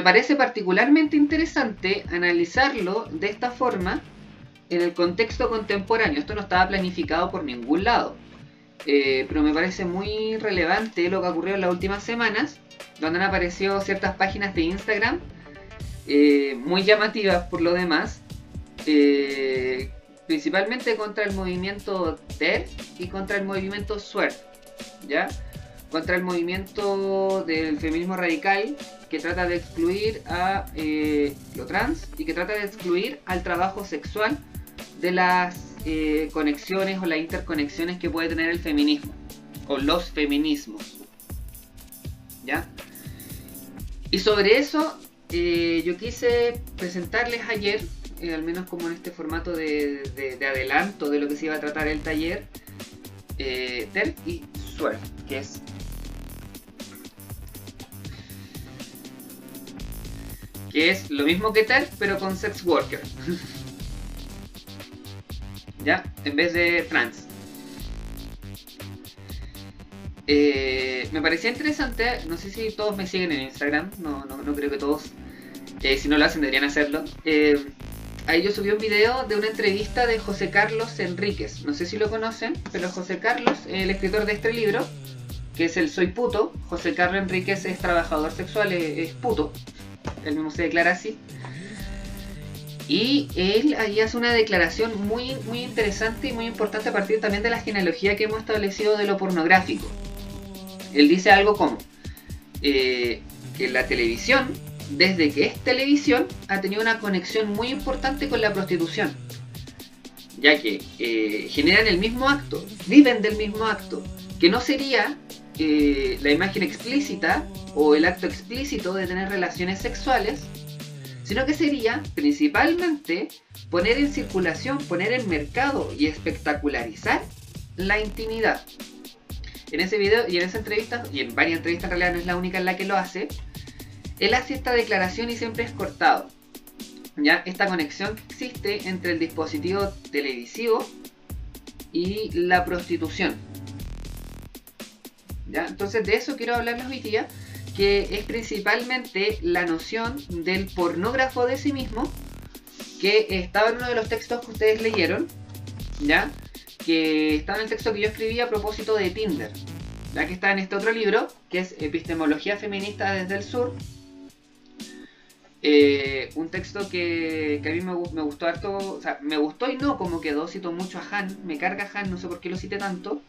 parece particularmente interesante analizarlo de esta forma en el contexto contemporáneo. Esto no estaba planificado por ningún lado, pero me parece muy relevante lo que ha ocurrido en las últimas semanas, donde han aparecido ciertas páginas de Instagram muy llamativas por lo demás, principalmente contra el movimiento TERF y contra el movimiento SWERF, ¿ya? Contra el movimiento del feminismo radical, que trata de excluir a lo trans y que trata de excluir al trabajo sexual de las conexiones o las interconexiones que puede tener el feminismo o los feminismos, ¿ya? Y sobre eso yo quise presentarles ayer, al menos como en este formato de adelanto de lo que se iba a tratar el taller, TERF y SWERF, que es lo mismo que TERF pero con sex worker. ¿Ya? En vez de trans. Me parecía interesante, no sé si todos me siguen en Instagram, no creo que todos, si no lo hacen deberían hacerlo. Ahí yo subí un video de una entrevista de José Carlos Enríquez, no sé si lo conocen, pero José Carlos, el escritor de este libro, que es el Soy Puto. José Carlos Enríquez es trabajador sexual, es puto, él mismo se declara así. Y él ahí hace una declaración muy interesante y muy importante a partir también de la genealogía que hemos establecido de lo pornográfico. Él dice algo como que la televisión, desde que es televisión, ha tenido una conexión muy importante con la prostitución, ya que generan el mismo acto, viven del mismo acto, que no sería la imagen explícita o el acto explícito de tener relaciones sexuales, sino que sería principalmente poner en circulación, poner en mercado y espectacularizar la intimidad. En ese video y en esa entrevista, y en varias entrevistas, en realidad no es la única en la que lo hace, él hace esta declaración y siempre es cortado, ¿ya? Esta conexión que existe entre el dispositivo televisivo y la prostitución, ¿ya? Entonces de eso quiero hablarles hoy día, que es principalmente la noción del pornógrafo de sí mismo, que estaba en uno de los textos que ustedes leyeron, ¿ya? Que estaba en el texto que yo escribí a propósito de Tinder, ya que está en este otro libro, que es Epistemología Feminista desde el Sur. Un texto que a mí me gustó harto, o sea, me gustó y no como quedó, cito mucho a Han, me carga Han, no sé por qué lo cité tanto.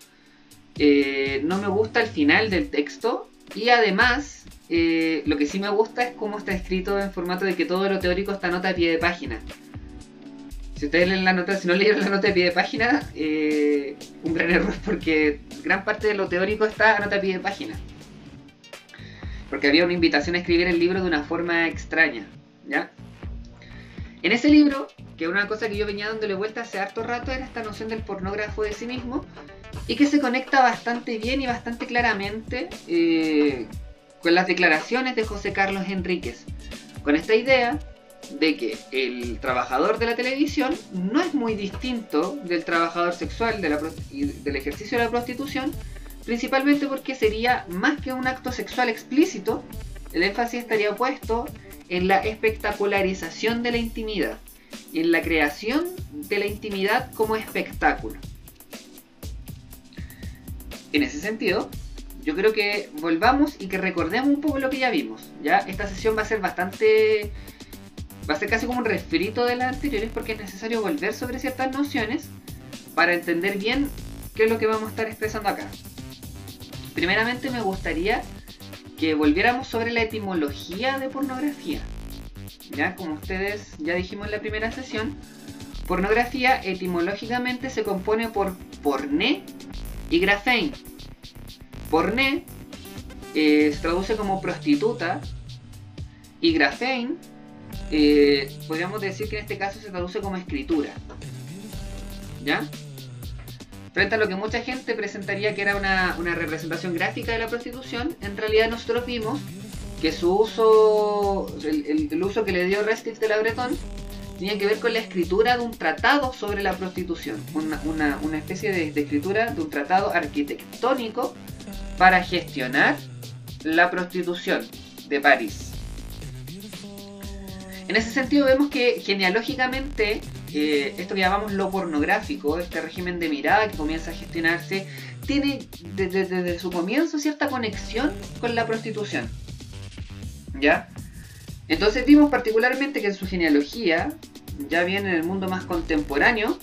No me gusta el final del texto. Y además, lo que sí me gusta es cómo está escrito en formato de que todo lo teórico está a nota a pie de página. Si ustedes leen la nota, si no leyeron la nota de pie de página, un gran error, porque gran parte de lo teórico está a nota a pie de página. Porque había una invitación a escribir el libro de una forma extraña, ¿ya? En ese libro, que una cosa que yo venía dándole vuelta hace harto rato, era esta noción del pornógrafo de sí mismo, y que se conecta bastante bien y bastante claramente con las declaraciones de José Carlos Enríquez, con esta idea de que el trabajador de la televisión no es muy distinto del trabajador sexual del ejercicio de la prostitución, principalmente porque sería más que un acto sexual explícito, el énfasis estaría puesto en la espectacularización de la intimidad, en la creación de la intimidad como espectáculo. En ese sentido, yo creo que volvamos y que recordemos un poco lo que ya vimos. Ya esta sesión va a ser casi como un refrito de las anteriores, porque es necesario volver sobre ciertas nociones para entender bien qué es lo que vamos a estar expresando acá. Primeramente me gustaría que volviéramos sobre la etimología de pornografía. Ya, como ustedes ya dijimos en la primera sesión, pornografía etimológicamente se compone por porné y grafein. Porné se traduce como prostituta, y grafein podríamos decir que en este caso se traduce como escritura, ¿ya? Frente a lo que mucha gente presentaría que era una representación gráfica de la prostitución, en realidad nosotros vimos que su uso, el uso que le dio Restif de la Breton, tenía que ver con la escritura de un tratado sobre la prostitución, una especie de escritura de un tratado arquitectónico para gestionar la prostitución de París. En ese sentido vemos que genealógicamente esto que llamamos lo pornográfico, este régimen de mirada que comienza a gestionarse, tiene desde su comienzo cierta conexión con la prostitución. ¿Ya? Entonces vimos particularmente que en su genealogía, ya bien en el mundo más contemporáneo,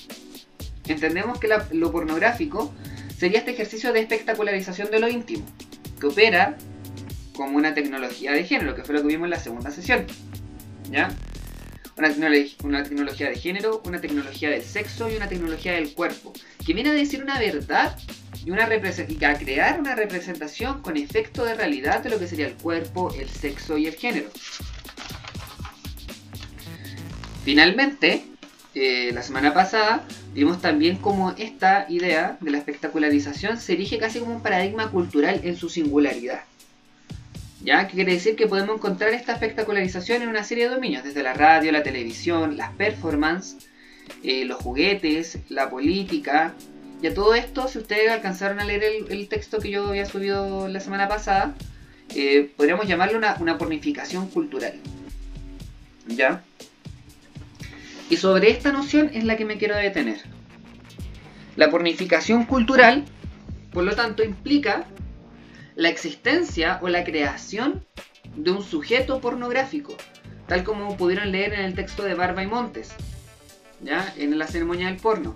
entendemos que lo pornográfico sería este ejercicio de espectacularización de lo íntimo, que opera como una tecnología de género, que fue lo que vimos en la segunda sesión. ¿Ya? Una tecnología de género, una tecnología del sexo y una tecnología del cuerpo, que viene a decir una verdad y a crear una representación con efecto de realidad de lo que sería el cuerpo, el sexo y el género. Finalmente, la semana pasada vimos también cómo esta idea de la espectacularización se erige casi como un paradigma cultural en su singularidad. ¿Ya? Que quiere decir que podemos encontrar esta espectacularización en una serie de dominios, desde la radio, la televisión, las performances, los juguetes, la política. Y a todo esto, si ustedes alcanzaron a leer el texto que yo había subido la semana pasada, podríamos llamarlo una pornificación cultural. ¿Ya? Y sobre esta noción es la que me quiero detener. La pornificación cultural, por lo tanto, implica la existencia o la creación de un sujeto pornográfico, tal como pudieron leer en el texto de Barba y Montes, ¿ya? En la ceremonia del porno.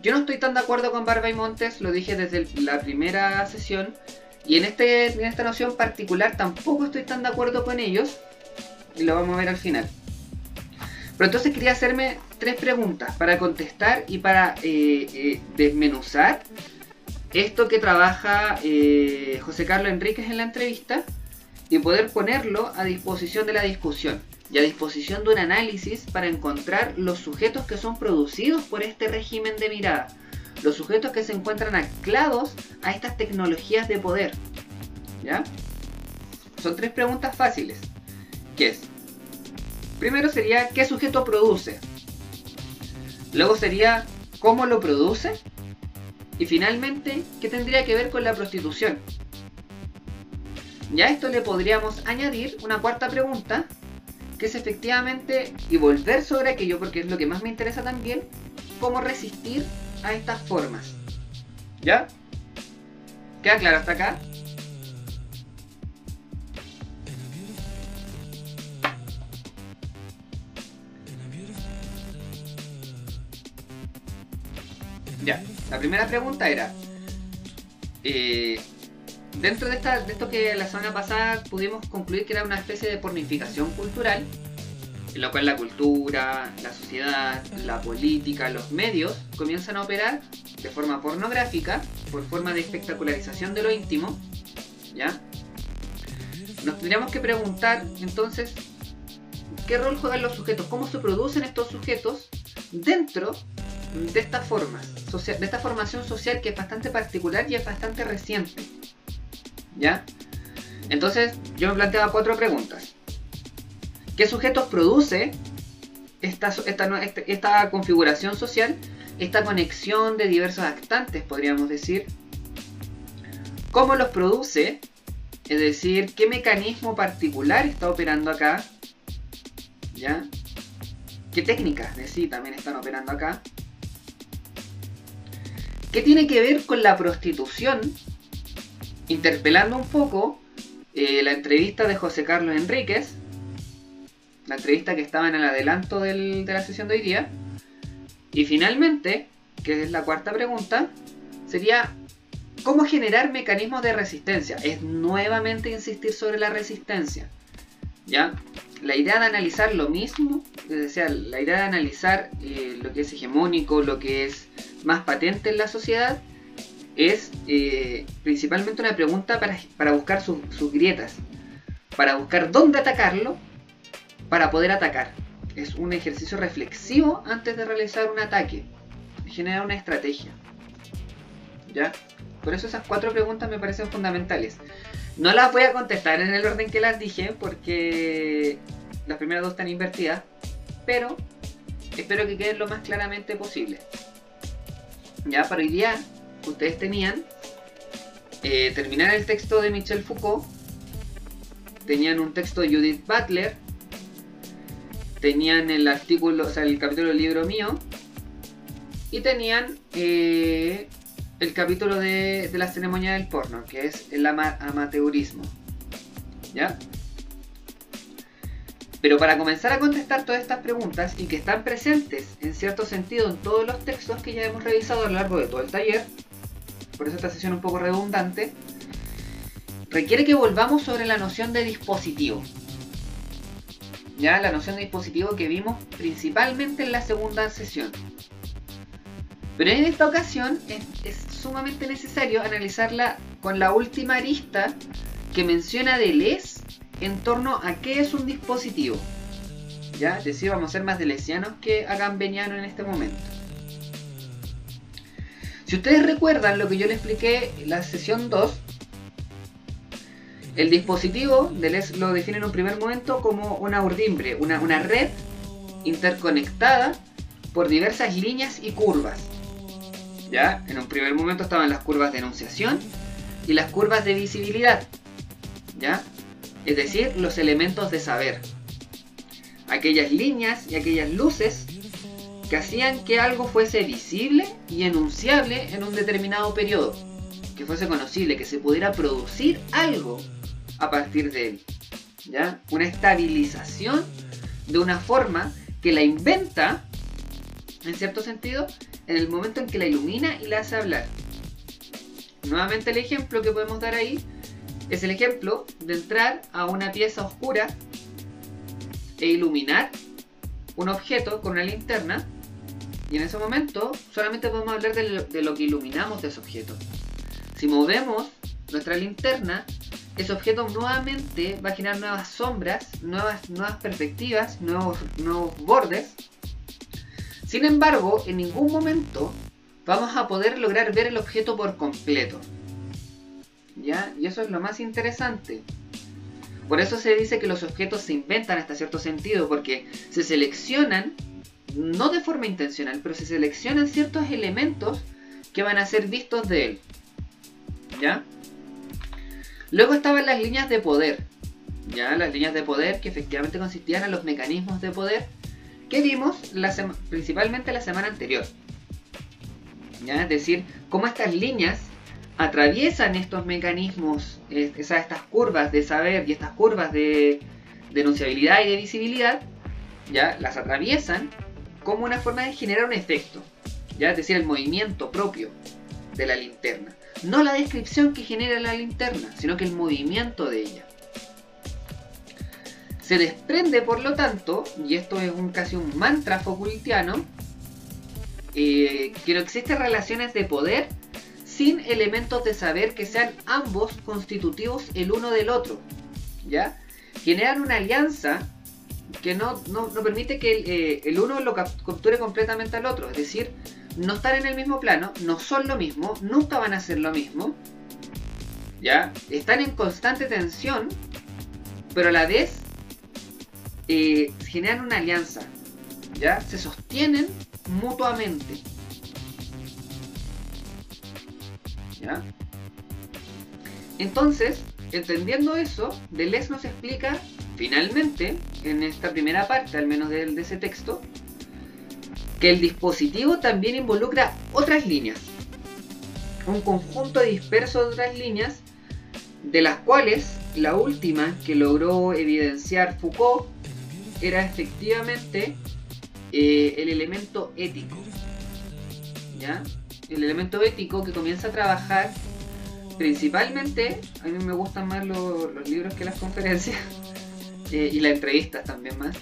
Yo no estoy tan de acuerdo con Barba y Montes, lo dije desde la primera sesión, y en esta noción particular tampoco estoy tan de acuerdo con ellos, y lo vamos a ver al final. Pero entonces quería hacerme 3 preguntas para contestar y para desmenuzar esto que trabaja José Carlos Enríquez en la entrevista y poder ponerlo a disposición de la discusión y a disposición de un análisis para encontrar los sujetos que son producidos por este régimen de mirada, los sujetos que se encuentran anclados a estas tecnologías de poder. ¿Ya? Son 3 preguntas fáciles. ¿Qué es? Primero sería ¿qué sujeto produce? Luego sería ¿cómo lo produce? Y finalmente, ¿qué tendría que ver con la prostitución? Ya a esto le podríamos añadir una cuarta pregunta, que es efectivamente, y volver sobre aquello, porque es lo que más me interesa también, cómo resistir a estas formas. ¿Ya? ¿Queda claro hasta acá? Ya, la primera pregunta era, dentro de esto que la semana pasada pudimos concluir que era una especie de pornificación cultural, en la cual la cultura, la sociedad, la política, los medios comienzan a operar de forma pornográfica, por forma de espectacularización de lo íntimo, ¿ya? Nos tendríamos que preguntar entonces, ¿qué rol juegan los sujetos? ¿Cómo se producen estos sujetos dentro de estas formas, de esta formación social que es bastante particular y es bastante reciente? ¿Ya? Entonces yo me planteaba 4 preguntas. ¿Qué sujetos produce esta configuración social, esta conexión de diversos actantes, podríamos decir? ¿Cómo los produce? Es decir, ¿qué mecanismo particular está operando acá? ¿Ya? ¿Qué técnicas sí también están operando acá? ¿Qué tiene que ver con la prostitución? Interpelando un poco la entrevista de José Carlos Enríquez, la entrevista que estaba en el adelanto de la sesión de hoy día. Y finalmente, que es la cuarta pregunta, sería ¿cómo generar mecanismos de resistencia? Es nuevamente insistir sobre la resistencia, ¿ya? La idea de analizar lo mismo, es decir, la idea de analizar lo que es hegemónico, lo que es más patente en la sociedad, es principalmente una pregunta para buscar sus grietas, para buscar dónde atacarlo, para poder atacar. Es un ejercicio reflexivo antes de realizar un ataque, generar una estrategia, ¿ya? Por eso esas 4 preguntas me parecen fundamentales. No las voy a contestar en el orden que las dije, porque las primeras 2 están invertidas, pero espero que queden lo más claramente posible. Ya para hoy día, ustedes tenían terminar el texto de Michel Foucault, tenían un texto de Judith Butler, tenían el artículo, o sea, el capítulo del libro mío, y tenían el capítulo de la ceremonia del porno, que es el amateurismo, ¿ya? Pero para comenzar a contestar todas estas preguntas, y que están presentes en cierto sentido en todos los textos que ya hemos revisado a lo largo de todo el taller, por eso esta sesión es un poco redundante, requiere que volvamos sobre la noción de dispositivo. Ya, la noción de dispositivo que vimos principalmente en la segunda sesión. Pero en esta ocasión es sumamente necesario analizarla con la última arista que menciona Deleuze en torno a qué es un dispositivo. ¿Ya? Es decir, vamos a ser más deleuzianos que agambenianos en este momento. Si ustedes recuerdan lo que yo les expliqué en la sesión 2, el dispositivo Deleuze lo define en un primer momento como una urdimbre, una red interconectada por diversas líneas y curvas. ¿Ya? En un primer momento estaban las curvas de enunciación y las curvas de visibilidad. ¿Ya? Es decir, los elementos de saber. Aquellas líneas y aquellas luces que hacían que algo fuese visible y enunciable en un determinado periodo. Que fuese conocible, que se pudiera producir algo a partir de él. ¿Ya? Una estabilización de una forma que la inventa, en cierto sentido, en el momento en que la ilumina y la hace hablar. Nuevamente el ejemplo que podemos dar ahí es el ejemplo de entrar a una pieza oscura e iluminar un objeto con una linterna, y en ese momento solamente podemos hablar de lo que iluminamos de ese objeto. Si movemos nuestra linterna, ese objeto nuevamente va a generar nuevas sombras, nuevas perspectivas, nuevos bordes. Sin embargo, en ningún momento vamos a poder lograr ver el objeto por completo. ¿Ya? Y eso es lo más interesante. Por eso se dice que los objetos se inventan hasta cierto sentido, porque se seleccionan, no de forma intencional, pero se seleccionan ciertos elementos que van a ser vistos de él. ¿Ya? Luego estaban las líneas de poder. ¿Ya? Las líneas de poder que efectivamente consistían en los mecanismos de poder que vimos principalmente la semana anterior. ¿Ya? Es decir, cómo estas líneas atraviesan estos mecanismos, estas curvas de saber y estas curvas de enunciabilidad y de visibilidad, ¿ya? Las atraviesan como una forma de generar un efecto, ¿ya? Es decir, el movimiento propio de la linterna. No la descripción que genera la linterna, sino que el movimiento de ella. Se desprende, por lo tanto, y esto es casi un mantra Foucaultiano, que no existen relaciones de poder sin elementos de saber que sean ambos constitutivos el uno del otro. ¿Ya? Generan una alianza que no permite que el uno lo capture completamente al otro. Es decir, no están en el mismo plano, no son lo mismo, nunca van a ser lo mismo. ¿Ya? Están en constante tensión, pero a la vez generan una alianza. ¿Ya? Se sostienen mutuamente. ¿Ya? Entonces, entendiendo eso, Deleuze nos explica, finalmente, en esta primera parte, al menos de ese texto, que el dispositivo también involucra otras líneas. Un conjunto disperso de otras líneas, de las cuales la última que logró evidenciar Foucault era efectivamente el elemento ético. ¿Ya? El elemento ético que comienza a trabajar principalmente, a mí me gustan más los libros que las conferencias y las entrevistas también más,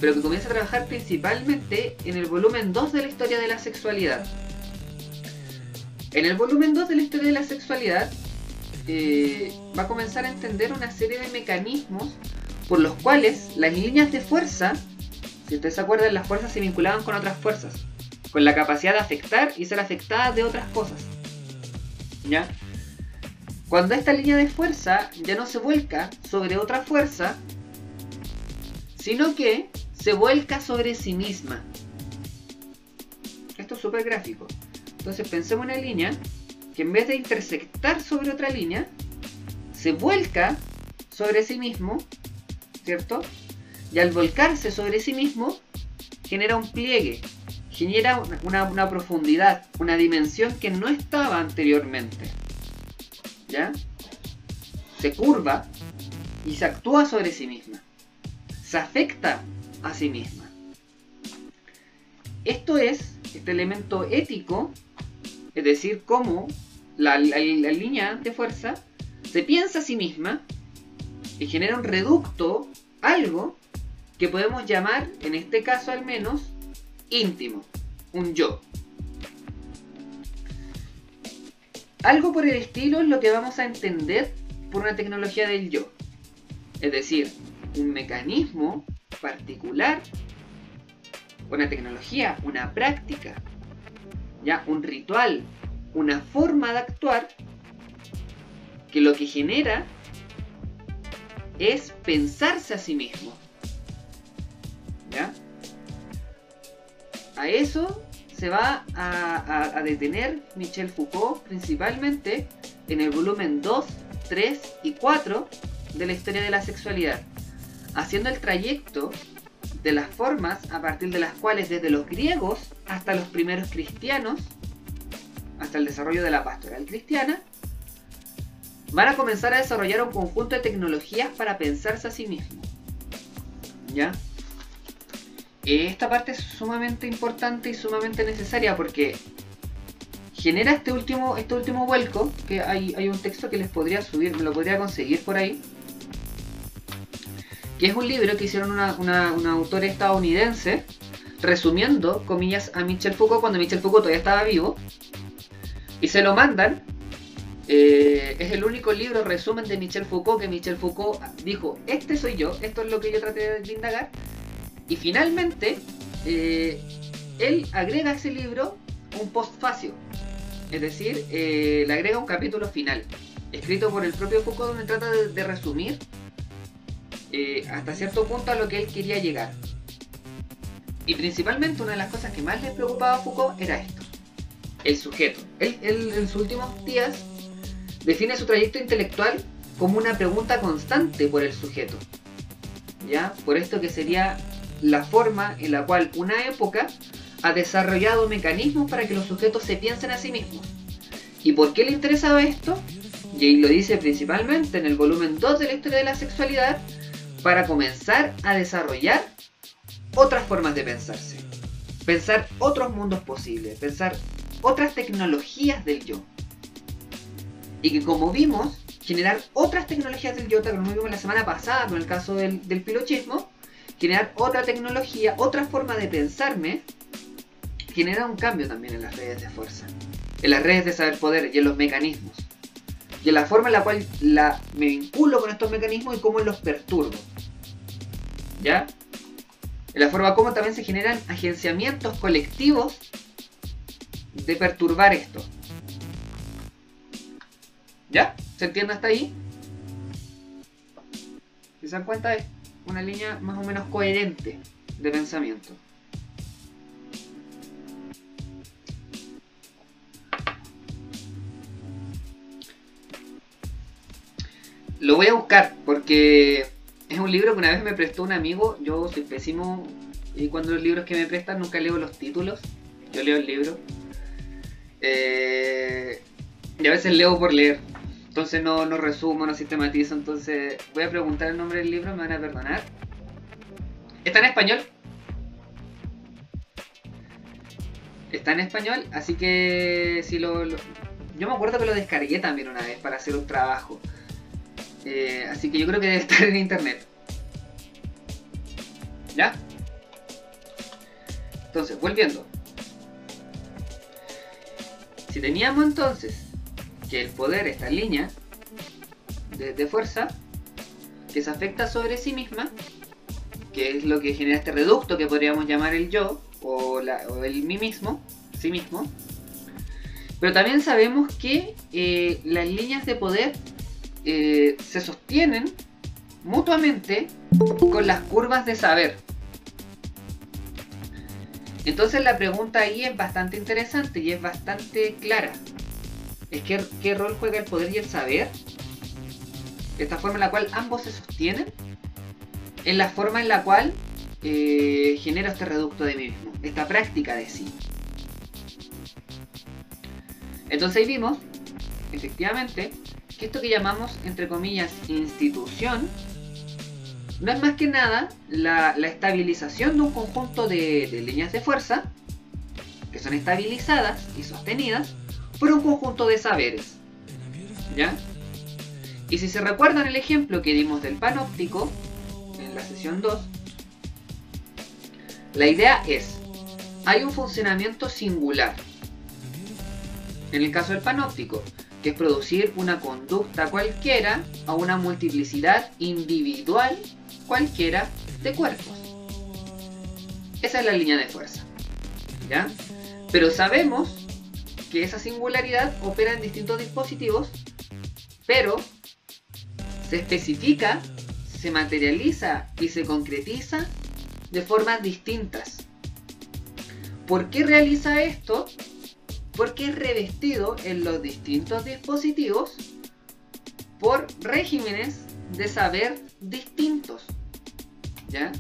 pero que comienza a trabajar principalmente en el volumen 2 de la historia de la sexualidad. En el volumen 2 de la historia de la sexualidad va a comenzar a entender una serie de mecanismos por los cuales las líneas de fuerza, si ustedes se acuerdan, las fuerzas se vinculaban con otras fuerzas, con la capacidad de afectar y ser afectadas de otras cosas. ¿Ya? Cuando esta línea de fuerza ya no se vuelca sobre otra fuerza, sino que se vuelca sobre sí misma. Esto es súper gráfico. Entonces pensemos en una línea que en vez de intersectar sobre otra línea, se vuelca sobre sí mismo, ¿cierto? Y al volcarse sobre sí mismo, genera un pliegue, genera una profundidad, una dimensión que no estaba anteriormente. ¿Ya? Se curva y se actúa sobre sí misma. Se afecta a sí misma. Esto es, este elemento ético, es decir, cómo la línea de fuerza se piensa a sí misma y genera un reducto, algo que podemos llamar, en este caso al menos, íntimo, un yo. Algo por el estilo es lo que vamos a entender por una tecnología del yo. Es decir, un mecanismo particular, una tecnología, una práctica, ya un ritual, una forma de actuar que lo que genera es pensarse a sí mismo. ¿Ya? A eso se va a detener Michel Foucault principalmente en el volumen 2, 3 y 4 de la historia de la sexualidad, haciendo el trayecto de las formas a partir de las cuales desde los griegos hasta los primeros cristianos, hasta el desarrollo de la pastoral cristiana, van a comenzar a desarrollar un conjunto de tecnologías para pensarse a sí mismos. ¿Ya? Esta parte es sumamente importante y sumamente necesaria porque genera este último vuelco, que hay un texto que les podría subir, me lo podría conseguir por ahí, que es un libro que hicieron una autora estadounidense resumiendo, comillas, a Michel Foucault cuando Michel Foucault todavía estaba vivo, y se lo mandan. Es el único libro resumen de Michel Foucault que Michel Foucault dijo: este soy yo, esto es lo que yo traté de indagar. Y finalmente él agrega a ese libro un postfacio, es decir, le agrega un capítulo final escrito por el propio Foucault, donde trata de resumir hasta cierto punto a lo que él quería llegar. Y principalmente una de las cosas que más le preocupaba a Foucault era esto: el sujeto. Él en sus últimos días define su trayecto intelectual como una pregunta constante por el sujeto, ¿ya? Por esto que sería la forma en la cual una época ha desarrollado mecanismos para que los sujetos se piensen a sí mismos. ¿Y por qué le interesaba esto? Y ahí lo dice principalmente en el volumen 2 de la historia de la sexualidad, para comenzar a desarrollar otras formas de pensarse, pensar otros mundos posibles, pensar otras tecnologías del yo. Y que, como vimos, generar otras tecnologías del yo, como vimos la semana pasada con el caso del pilochismo, generar otra tecnología, otra forma de pensarme, genera un cambio también en las redes de fuerza, en las redes de saber poder y en los mecanismos, y en la forma en la cual me vinculo con estos mecanismos y cómo los perturbo. ¿Ya? En la forma como también se generan agenciamientos colectivos de perturbar esto. ¿Ya? ¿Se entiende hasta ahí? Si se dan cuenta, es una línea más o menos coherente de pensamiento. Lo voy a buscar porque es un libro que una vez me prestó un amigo. Yo soy pésimo y cuando los libros que me prestan nunca leo los títulos. Yo leo el libro. Y a veces leo por leer. Entonces no resumo, no sistematizo. Entonces voy a preguntar el nombre del libro, me van a perdonar. Está en español. Está en español, así que si yo me acuerdo que lo descargué también una vez para hacer un trabajo. Así que yo creo que debe estar en internet. ¿Ya? Entonces, volviendo. Si teníamos entonces que el poder, esta línea de fuerza que se afecta sobre sí misma, que es lo que genera este reducto que podríamos llamar el yo o el mí mismo, sí mismo. Pero también sabemos que las líneas de poder se sostienen mutuamente con las curvas de saber. Entonces la pregunta ahí es bastante interesante y es bastante clara. Es ¿qué rol juega el poder y el saber? Esta forma en la cual ambos se sostienen es la forma en la cual genero este reducto de mí mismo, esta práctica de sí. Entonces ahí vimos, efectivamente, que esto que llamamos, entre comillas, institución, no es más que nada la estabilización de un conjunto de líneas de fuerza, que son estabilizadas y sostenidas por un conjunto de saberes, ¿ya? Y si se recuerdan el ejemplo que dimos del panóptico, en la sesión 2, la idea es, hay un funcionamiento singular, en el caso del panóptico, que es producir una conducta cualquiera a una multiplicidad individual cualquiera de cuerpos. Esa es la línea de fuerza, ¿ya? Pero sabemos que esa singularidad opera en distintos dispositivos, pero se especifica, se materializa y se concretiza de formas distintas. ¿Por qué realiza esto? Porque es revestido en los distintos dispositivos por regímenes de saber distintos, ¿ya?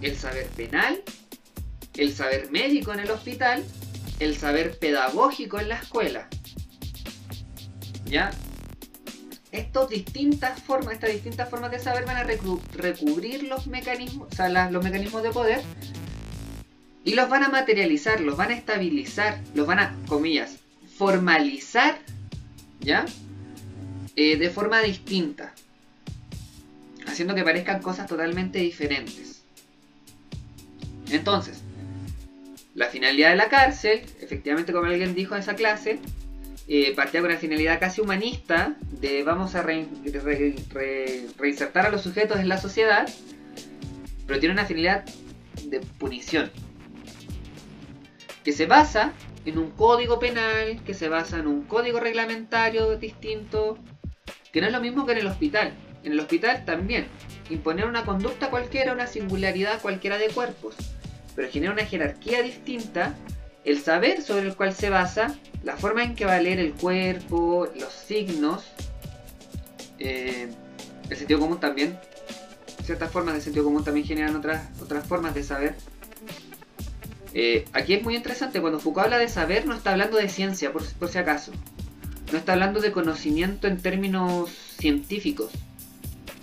El saber penal, el saber médico en el hospital, el saber pedagógico en la escuela, ¿ya? Estas distintas formas de saber van a recubrir los mecanismos, o sea, los mecanismos de poder, y los van a materializar, los van a estabilizar, los van a, comillas, formalizar, ¿ya? De forma distinta, haciendo que parezcan cosas totalmente diferentes. Entonces, la finalidad de la cárcel, efectivamente, como alguien dijo en esa clase, partía con una finalidad casi humanista de vamos a reinsertar a los sujetos en la sociedad, pero tiene una finalidad de punición, que se basa en un código penal, que se basa en un código reglamentario distinto, que no es lo mismo que en el hospital. En el hospital también, imponer una conducta cualquiera, una singularidad cualquiera de cuerpos, pero genera una jerarquía distinta, el saber sobre el cual se basa, la forma en que va a leer el cuerpo, los signos, el sentido común también. Ciertas formas de sentido común también generan otras formas de saber. Aquí es muy interesante, cuando Foucault habla de saber no está hablando de ciencia, por si acaso. No está hablando de conocimiento en términos científicos,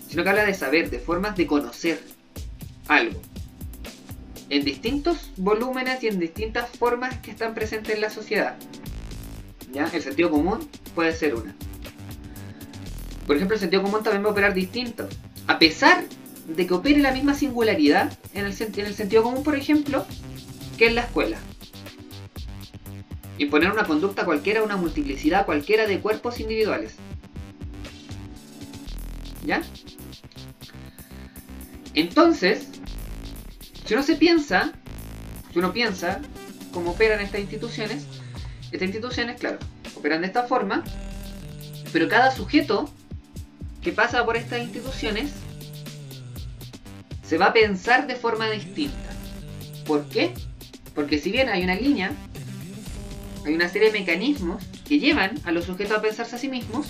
sino que habla de saber, de formas de conocer algo, en distintos volúmenes y en distintas formas que están presentes en la sociedad, ¿ya? El sentido común puede ser una. Por ejemplo, el sentido común también va a operar distinto, a pesar de que opere la misma singularidad en el sentido común, por ejemplo, que en la escuela. Imponer una conducta cualquiera, una multiplicidad cualquiera de cuerpos individuales, ¿ya? Entonces, si uno piensa cómo operan estas instituciones, claro, operan de esta forma, pero cada sujeto que pasa por estas instituciones se va a pensar de forma distinta. ¿Por qué? Porque si bien hay una línea, hay una serie de mecanismos que llevan a los sujetos a pensarse a sí mismos,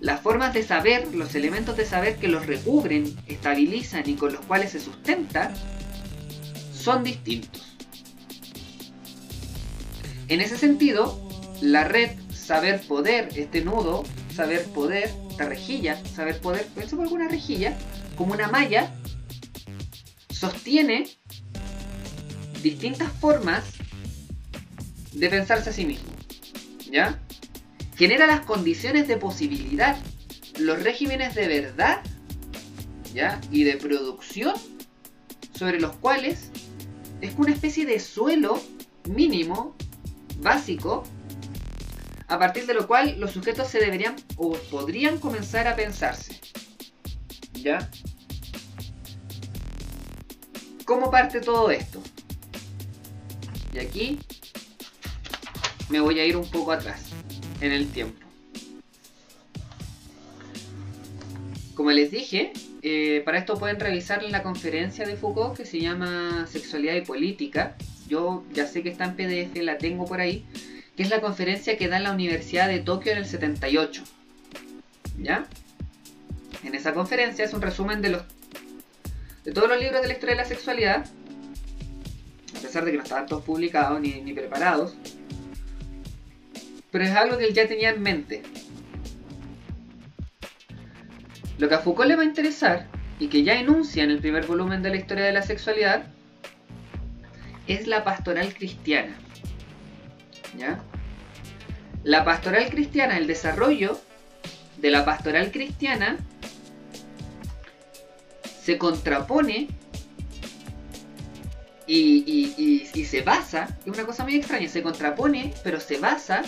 las formas de saber, los elementos de saber que los recubren, estabilizan y con los cuales se sustenta, son distintos. En ese sentido, la red saber-poder, este nudo, saber-poder, esta rejilla, saber-poder, pienso por alguna rejilla, como una malla, sostiene distintas formas de pensarse a sí mismo, ¿ya? Genera las condiciones de posibilidad, los regímenes de verdad, ¿ya? Y de producción sobre los cuales es una especie de suelo mínimo, básico, a partir de lo cual los sujetos se deberían o podrían comenzar a pensarse, ¿ya? ¿Cómo parte todo esto? Y aquí me voy a ir un poco atrás en el tiempo. Como les dije, para esto pueden revisar la conferencia de Foucault que se llama Sexualidad y Política. Yo ya sé que está en PDF, la tengo por ahí, que es la conferencia que da en la Universidad de Tokio en el 78, ¿ya? en esa conferencia es un resumen de todos los libros de la historia de la sexualidad, a pesar de que no estaban todos publicados ni preparados, pero es algo que él ya tenía en mente. Lo que a Foucault le va a interesar, y que ya enuncia en el primer volumen de la historia de la sexualidad, es la pastoral cristiana. ¿Ya? La pastoral cristiana, el desarrollo de la pastoral cristiana se contrapone y se basa, es una cosa muy extraña, se contrapone, pero se basa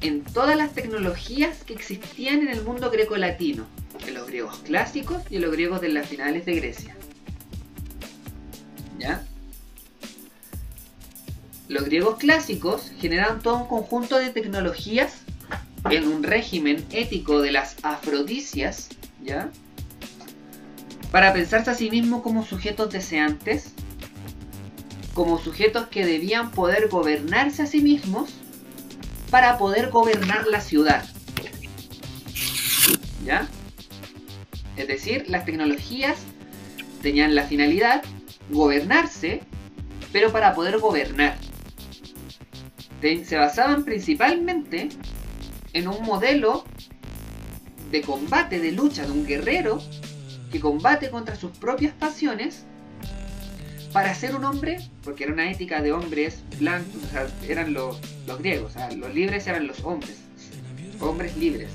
en todas las tecnologías que existían en el mundo grecolatino, en los griegos clásicos y en los griegos de las finales de Grecia. ¿Ya? Los griegos clásicos generaron todo un conjunto de tecnologías en un régimen ético de las afrodisias, ¿ya? Para pensarse a sí mismos como sujetos deseantes, como sujetos que debían poder gobernarse a sí mismos para poder gobernar la ciudad. ¿Ya? Es decir, las tecnologías tenían la finalidad gobernarse, pero para poder gobernar. Se basaban principalmente en un modelo de combate, de lucha, de un guerrero que combate contra sus propias pasiones para ser un hombre, porque era una ética de hombres blancos, o sea, eran los griegos, o sea, los libres eran los hombres libres,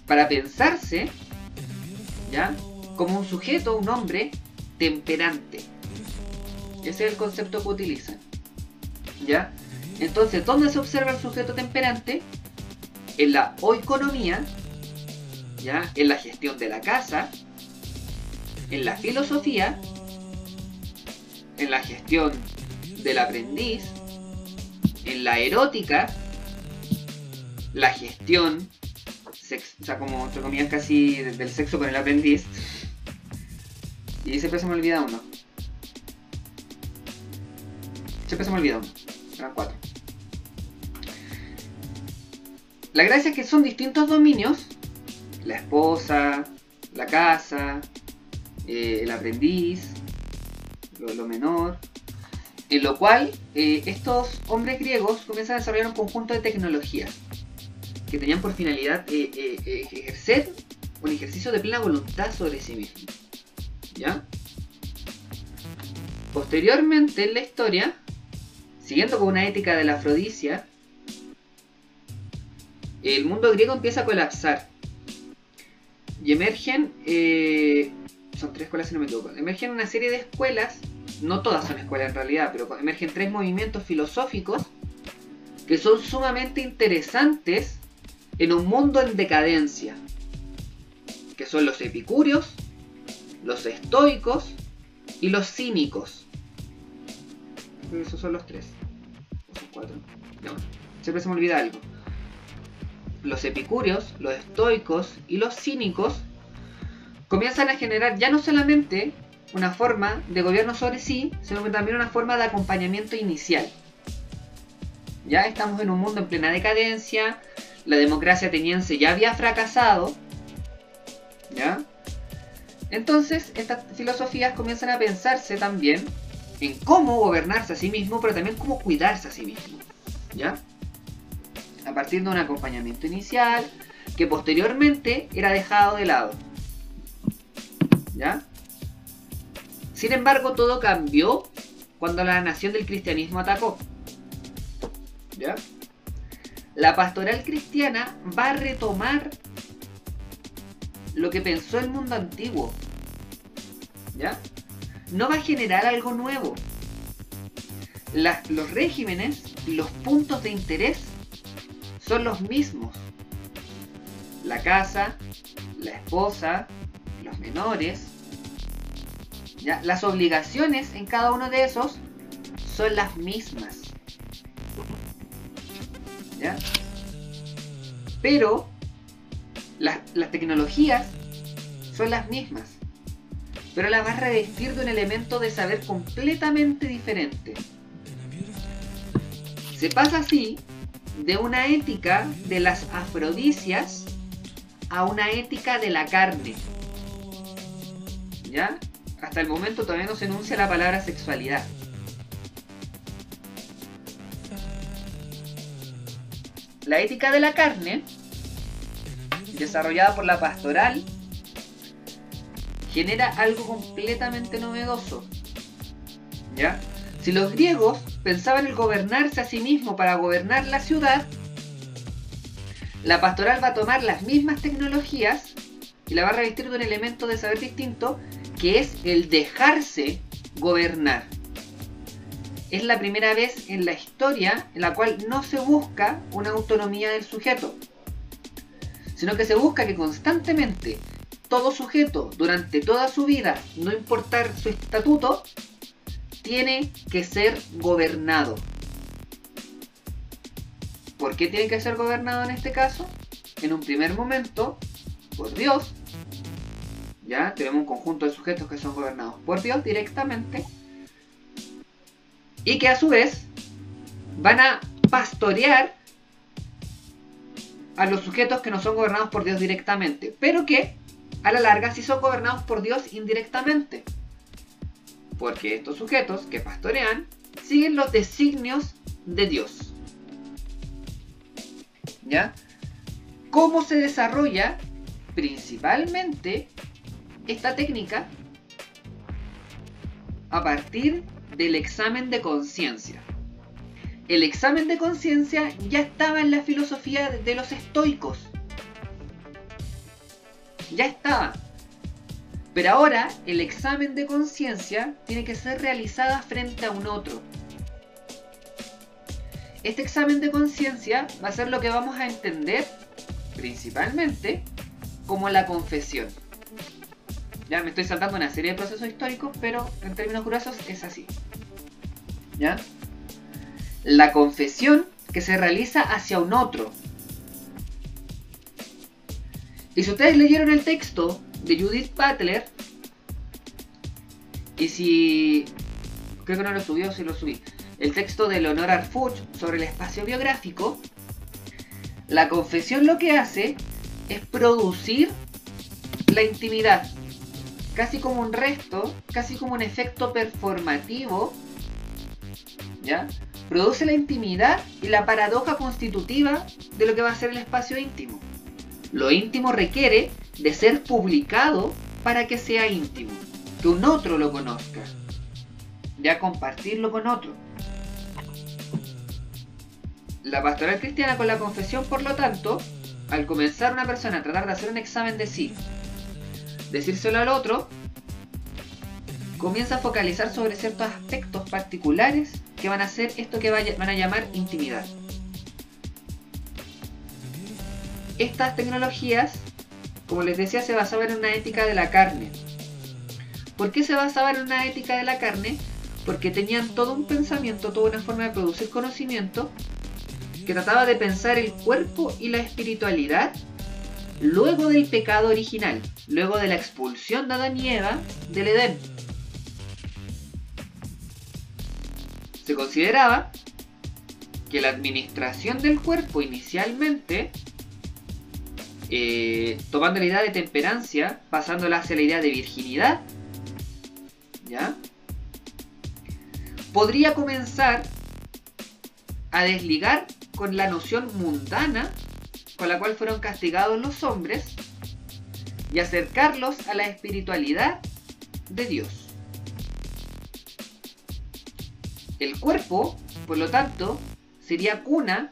para pensarse, ¿ya?, como un sujeto, un hombre temperante. Ese es el concepto que utilizan, ¿ya? Entonces, ¿dónde se observa el sujeto temperante? En la oikonomía, ¿ya?, en la gestión de la casa, en la filosofía, en la gestión del aprendiz, en la erótica, la gestión, o sea, como entre comillas casi del sexo con el aprendiz. Y siempre se me olvida uno. Eran 4. La gracia es que son distintos dominios: la esposa, la casa, el aprendiz, lo menor, en lo cual estos hombres griegos comienzan a desarrollar un conjunto de tecnologías que tenían por finalidad ejercer un ejercicio de plena voluntad sobre sí mismos, ¿ya? Posteriormente en la historia, siguiendo con una ética de la afrodisia, el mundo griego empieza a colapsar y emergen, son 3 escuelas si no me equivoco, emergen una serie de escuelas, no todas son escuelas en realidad, pero emergen 3 movimientos filosóficos que son sumamente interesantes en un mundo en decadencia, que son los epicúreos, los estoicos y los cínicos. Esos son los 3. O son 4. No, siempre se me olvida algo. Los epicúreos, los estoicos y los cínicos comienzan a generar ya no solamente una forma de gobierno sobre sí, sino que también una forma de acompañamiento inicial. Ya estamos en un mundo en plena decadencia, la democracia ateniense ya había fracasado, ¿ya? Entonces estas filosofías comienzan a pensarse también en cómo gobernarse a sí mismo, pero también cómo cuidarse a sí mismo, ¿ya? A partir de un acompañamiento inicial que posteriormente era dejado de lado, ¿ya? Sin embargo, todo cambió cuando la nación del cristianismo atacó, ¿ya? La pastoral cristiana va a retomar lo que pensó el mundo antiguo, ¿ya? No va a generar algo nuevo. Los regímenes y los puntos de interés son los mismos: la casa, la esposa, los menores, ¿ya? Las obligaciones en cada uno de esos son las mismas, ¿ya? Pero las tecnologías son las mismas, pero las va a revestir de un elemento de saber completamente diferente. Se pasa así de una ética de las afrodisias a una ética de la carne. ¿Ya? Hasta el momento todavía no se enuncia la palabra sexualidad. La ética de la carne, desarrollada por la pastoral, genera algo completamente novedoso. ¿Ya? Si los griegos pensaban en gobernarse a sí mismos para gobernar la ciudad, la pastoral va a tomar las mismas tecnologías y la va a revestir de un elemento de saber distinto, que es el dejarse gobernar. Es la primera vez en la historia en la cual no se busca una autonomía del sujeto, sino que se busca que constantemente todo sujeto, durante toda su vida, no importar su estatuto, tiene que ser gobernado. ¿Por qué tiene que ser gobernado en este caso? En un primer momento, por Dios. Ya tenemos un conjunto de sujetos que son gobernados por Dios directamente, y que a su vez van a pastorear a los sujetos que no son gobernados por Dios directamente, pero que a la larga sí son gobernados por Dios indirectamente, porque estos sujetos que pastorean siguen los designios de Dios. ¿Ya? ¿Cómo se desarrolla principalmente esta técnica? A partir del examen de conciencia. El examen de conciencia ya estaba en la filosofía de los estoicos. Ya estaba. Pero ahora el examen de conciencia tiene que ser realizado frente a un otro. Este examen de conciencia va a ser lo que vamos a entender principalmente como la confesión. Ya me estoy saltando una serie de procesos históricos, pero en términos gruesos es así. ¿Ya? La confesión que se realiza hacia un otro. Y si ustedes leyeron el texto de Judith Butler, y si... creo que no lo subió, sí lo subí. El texto de Leonora Arfuch sobre el espacio biográfico, la confesión lo que hace es producir la intimidad, casi como un resto, casi como un efecto performativo, ¿ya? Produce la intimidad y la paradoja constitutiva de lo que va a ser el espacio íntimo. Lo íntimo requiere de ser publicado para que sea íntimo, que un otro lo conozca, ya compartirlo con otro. La pastoral cristiana con la confesión, por lo tanto, al comenzar una persona a tratar de hacer un examen de sí, decírselo al otro, comienza a focalizar sobre ciertos aspectos particulares que van a ser esto que van a llamar intimidad. Estas tecnologías, como les decía, se basaban en una ética de la carne. ¿Por qué se basaban en una ética de la carne? Porque tenían todo un pensamiento, toda una forma de producir conocimiento que trataba de pensar el cuerpo y la espiritualidad luego del pecado original, luego de la expulsión de Adán y Eva del Edén. Se consideraba que la administración del cuerpo inicialmente, tomando la idea de temperancia, pasándola hacia la idea de virginidad, ¿ya? Podría comenzar a desligar con la noción mundana con la cual fueron castigados los hombres y acercarlos a la espiritualidad de Dios. El cuerpo, por lo tanto, sería cuna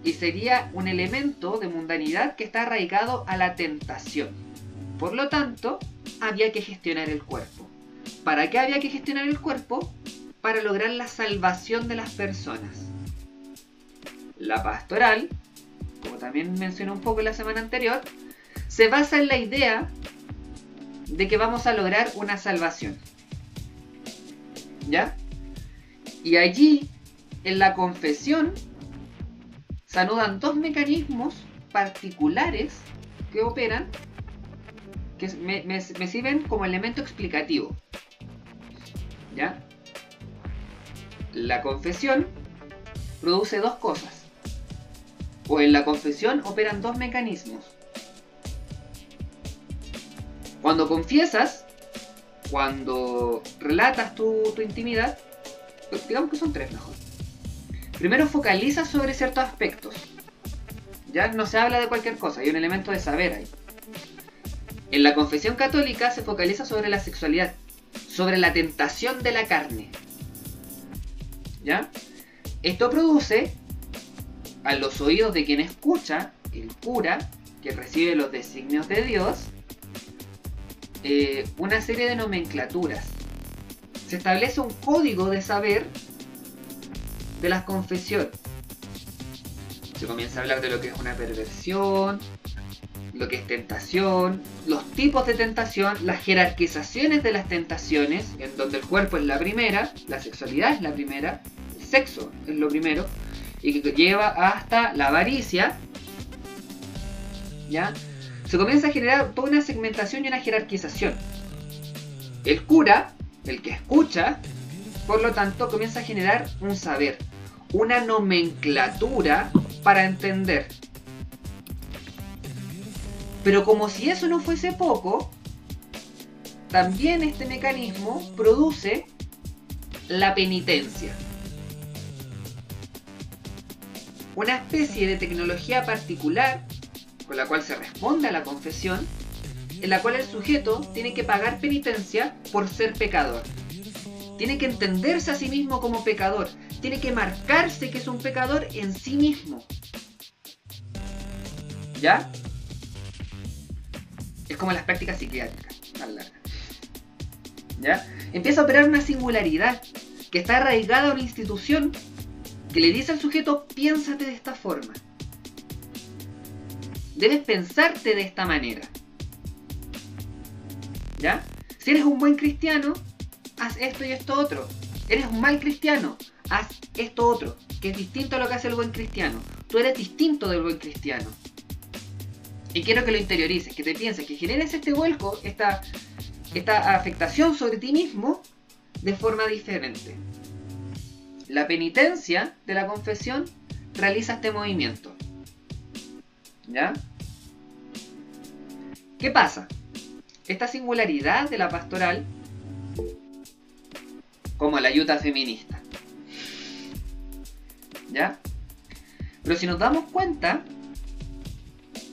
y sería un elemento de mundanidad que está arraigado a la tentación. Por lo tanto, había que gestionar el cuerpo. ¿Para qué había que gestionar el cuerpo? Para lograr la salvación de las personas. La pastoral, como también mencioné un poco la semana anterior, se basa en la idea de que vamos a lograr una salvación. ¿Ya? Y allí, en la confesión, se anudan dos mecanismos particulares que operan, que me sirven como elemento explicativo. ¿Ya? La confesión produce dos cosas. O en la confesión operan dos mecanismos. Cuando confiesas, cuando relatas tu intimidad, digamos que son tres mejor. Primero focalizas sobre ciertos aspectos. Ya no se habla de cualquier cosa, hay un elemento de saber ahí. En la confesión católica se focaliza sobre la sexualidad, sobre la tentación de la carne. ¿Ya? Esto produce a los oídos de quien escucha, el cura, que recibe los designios de Dios, una serie de nomenclaturas. Se establece un código de saber de las confesiones. Se comienza a hablar de lo que es una perversión, lo que es tentación, los tipos de tentación, las jerarquizaciones de las tentaciones, en donde el cuerpo es la primera, la sexualidad es la primera, el sexo es lo primero, y que lleva hasta la avaricia. ¿Ya? Se comienza a generar toda una segmentación y una jerarquización. El cura, el que escucha, por lo tanto, comienza a generar un saber, una nomenclatura para entender. Pero como si eso no fuese poco, también este mecanismo produce la penitencia. Una especie de tecnología particular con la cual se responde a la confesión, en la cual el sujeto tiene que pagar penitencia por ser pecador. Tiene que entenderse a sí mismo como pecador. Tiene que marcarse que es un pecador en sí mismo. ¿Ya? Es como las prácticas psiquiátricas, más largas. ¿Ya? Empieza a operar una singularidad que está arraigada a una institución que le dice al sujeto: piénsate de esta forma. Debes pensarte de esta manera. ¿Ya? Si eres un buen cristiano, haz esto y esto otro. Eres un mal cristiano, haz esto otro, que es distinto a lo que hace el buen cristiano. Tú eres distinto del buen cristiano. Y quiero que lo interiorices, que te pienses, que generes este vuelco, esta afectación sobre ti mismo de forma diferente. La penitencia de la confesión realiza este movimiento. ¿Ya? ¿Qué pasa? Esta singularidad de la pastoral, como la ayuda feminista. ¿Ya? Pero si nos damos cuenta,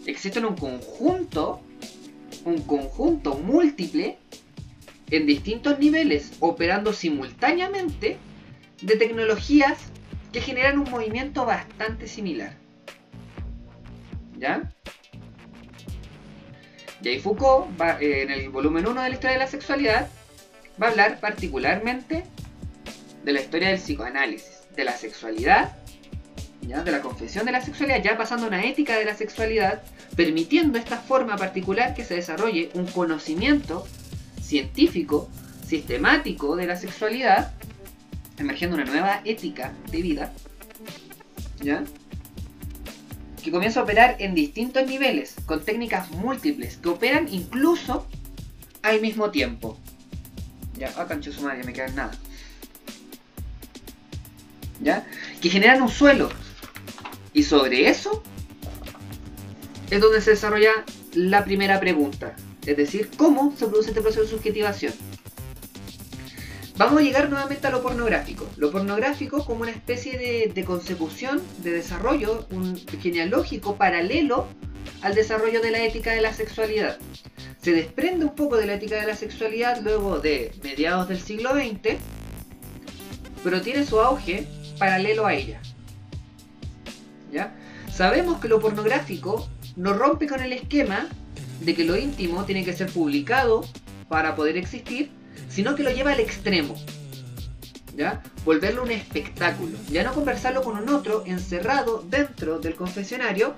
existe un conjunto múltiple, en distintos niveles, operando simultáneamente, de tecnologías que generan un movimiento bastante similar. ¿Ya? Y ahí Foucault, en el volumen 1 de la historia de la sexualidad, va a hablar particularmente de la historia del psicoanálisis, de la sexualidad, ¿ya? De la confesión de la sexualidad, ya pasando a una ética de la sexualidad, permitiendo esta forma particular que se desarrolle un conocimiento científico, sistemático de la sexualidad, emergiendo una nueva ética de vida, ¿ya? Que comienza a operar en distintos niveles, con técnicas múltiples, que operan incluso al mismo tiempo. Ya, cancho su madre, me queda nada. ¿Ya? Que generan un suelo. Y sobre eso es donde se desarrolla la primera pregunta. Es decir, ¿cómo se produce este proceso de subjetivación? Vamos a llegar nuevamente a lo pornográfico. Lo pornográfico como una especie de consecución, de desarrollo genealógico paralelo al desarrollo de la ética de la sexualidad. Se desprende un poco de la ética de la sexualidad luego de mediados del siglo XX, pero tiene su auge paralelo a ella. ¿Ya? Sabemos que lo pornográfico no rompe con el esquema de que lo íntimo tiene que ser publicado para poder existir, sino que lo lleva al extremo. ¿Ya? Volverlo un espectáculo. Ya no conversarlo con un otro encerrado dentro del confesionario,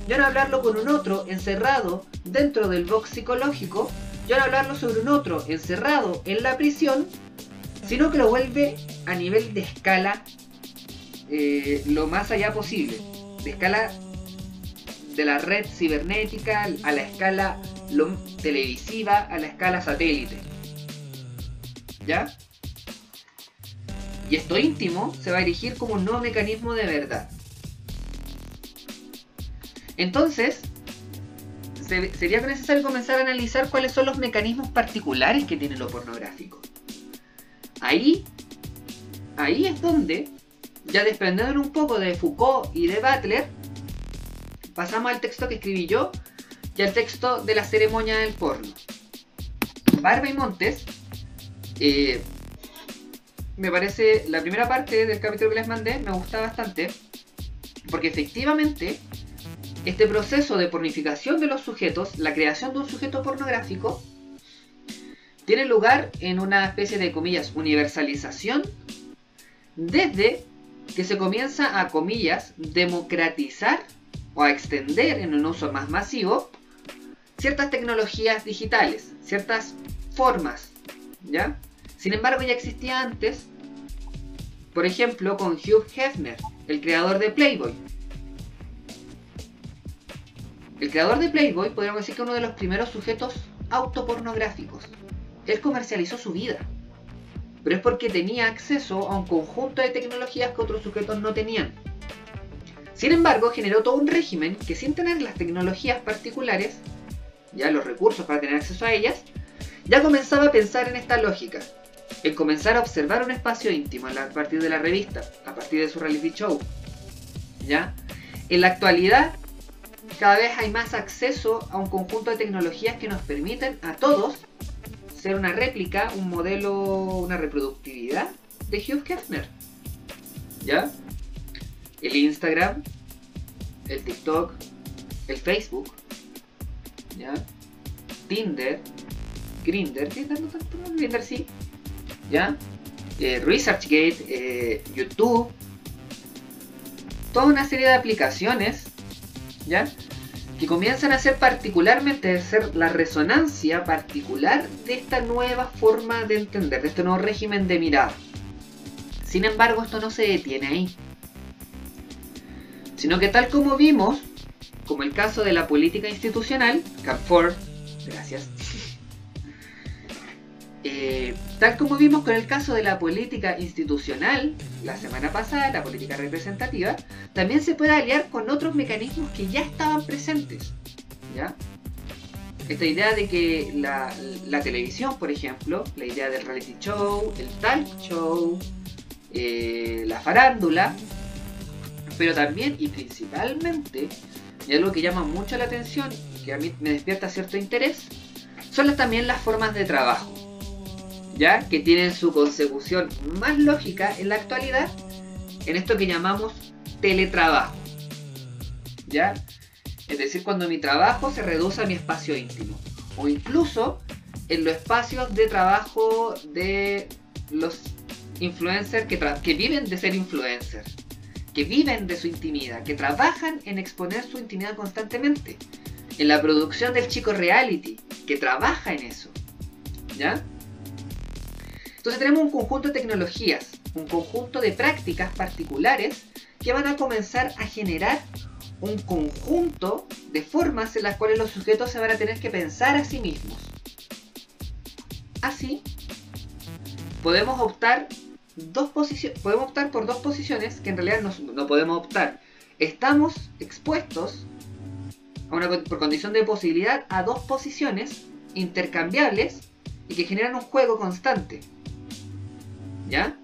ya no hablarlo con un otro encerrado dentro del box psicológico, ya no hablarlo sobre un otro encerrado en la prisión, sino que lo vuelve a nivel de escala lo más allá posible. De escala de la red cibernética a la escala televisiva, a la escala satélite. ¿Ya? Y esto íntimo se va a erigir como un nuevo mecanismo de verdad. Entonces, sería necesario comenzar a analizar cuáles son los mecanismos particulares que tiene lo pornográfico. Ahí es donde, ya desprendiéndonos un poco de Foucault y de Butler, pasamos al texto que escribí yo y al texto de la ceremonia del porno. Barba y Montes, me parece, la primera parte del capítulo que les mandé me gusta bastante, porque efectivamente este proceso de pornificación de los sujetos, la creación de un sujeto pornográfico, tiene lugar en una especie de, comillas, universalización, desde que se comienza a, comillas, democratizar o a extender en un uso más masivo ciertas tecnologías digitales, ciertas formas, ¿ya? Sin embargo, ya existía antes, por ejemplo, con Hugh Hefner, el creador de Playboy. El creador de Playboy, podríamos decir que uno de los primeros sujetos autopornográficos. Él comercializó su vida, pero es porque tenía acceso a un conjunto de tecnologías que otros sujetos no tenían. Sin embargo, generó todo un régimen que, sin tener las tecnologías particulares, ya los recursos para tener acceso a ellas, ya comenzaba a pensar en esta lógica, en comenzar a observar un espacio íntimo a partir de la revista, a partir de su reality show. ¿Ya? En la actualidad, cada vez hay más acceso a un conjunto de tecnologías que nos permiten a todos ser una réplica, un modelo, una reproductividad de Hugh Hefner. ¿Ya? El Instagram, el TikTok, el Facebook, ¿ya? Tinder, Grindr sí, ¿ya? ResearchGate, YouTube, toda una serie de aplicaciones, ¿ya? Que comienzan a ser la resonancia particular de esta nueva forma de entender, de este nuevo régimen de mirada. Sin embargo, esto no se detiene ahí, sino que tal como vimos, como el caso de la política institucional, CAPFOR, gracias, tal como vimos con el caso de la política institucional la semana pasada, la política representativa, también se puede aliar con otros mecanismos que ya estaban presentes, ¿ya? Esta idea de que la televisión, por ejemplo, la idea del reality show, el talk show, la farándula, pero también y principalmente, y algo que llama mucho la atención, que a mí me despierta cierto interés, son también las formas de trabajo, ¿ya? Que tienen su consecución más lógica en la actualidad en esto que llamamos teletrabajo, ¿ya? Es decir, cuando mi trabajo se reduce a mi espacio íntimo, o incluso en los espacios de trabajo de los influencers que viven de ser influencers, que viven de su intimidad, que trabajan en exponer su intimidad constantemente, en la producción del chico reality, que trabaja en eso, ¿ya? Entonces tenemos un conjunto de tecnologías, un conjunto de prácticas particulares que van a comenzar a generar un conjunto de formas en las cuales los sujetos se van a tener que pensar a sí mismos. Así, podemos optar por dos posiciones que en realidad no podemos optar. Estamos expuestos por condición de posibilidad a dos posiciones intercambiables y que generan un juego constante, ¿ya?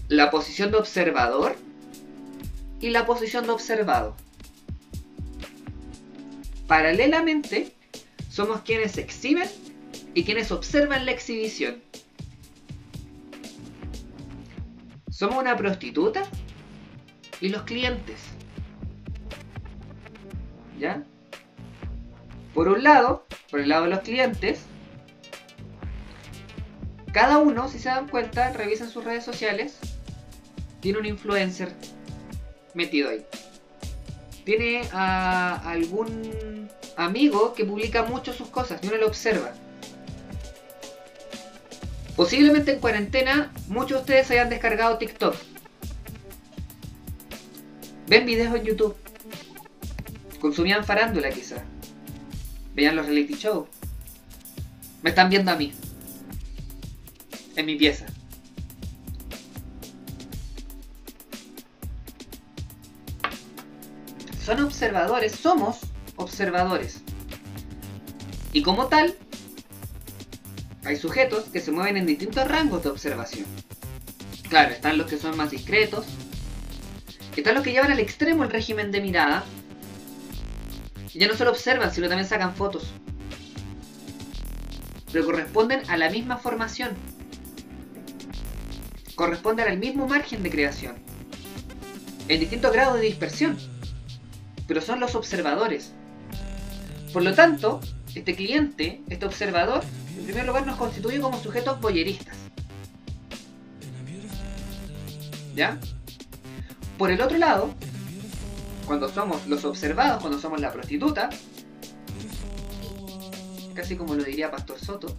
La posición de observador y la posición de observado. Paralelamente, somos quienes exhiben y quienes observan la exhibición. Somos una prostituta y los clientes, ¿ya? Por un lado, por el lado de los clientes, cada uno, si se dan cuenta, revisan sus redes sociales, tiene un influencer metido ahí. Tiene a algún amigo que publica mucho sus cosas y uno lo observa. Posiblemente en cuarentena muchos de ustedes hayan descargado TikTok. Ven videos en YouTube. Consumían farándula quizás. Veían los reality shows. Me están viendo a mí. En mi pieza. Son observadores, somos observadores. Y como tal, hay sujetos que se mueven en distintos rangos de observación. Claro, están los que son más discretos, están los que llevan al extremo el régimen de mirada. Ya no solo observan, sino también sacan fotos. Pero corresponden a la misma formación. Corresponden al mismo margen de creación. En distintos grados de dispersión. Pero son los observadores. Por lo tanto, este cliente, este observador, en primer lugar nos constituye como sujetos voyeristas. ¿Ya? Por el otro lado, cuando somos los observados, cuando somos la prostituta, casi como lo diría Pastor Soto,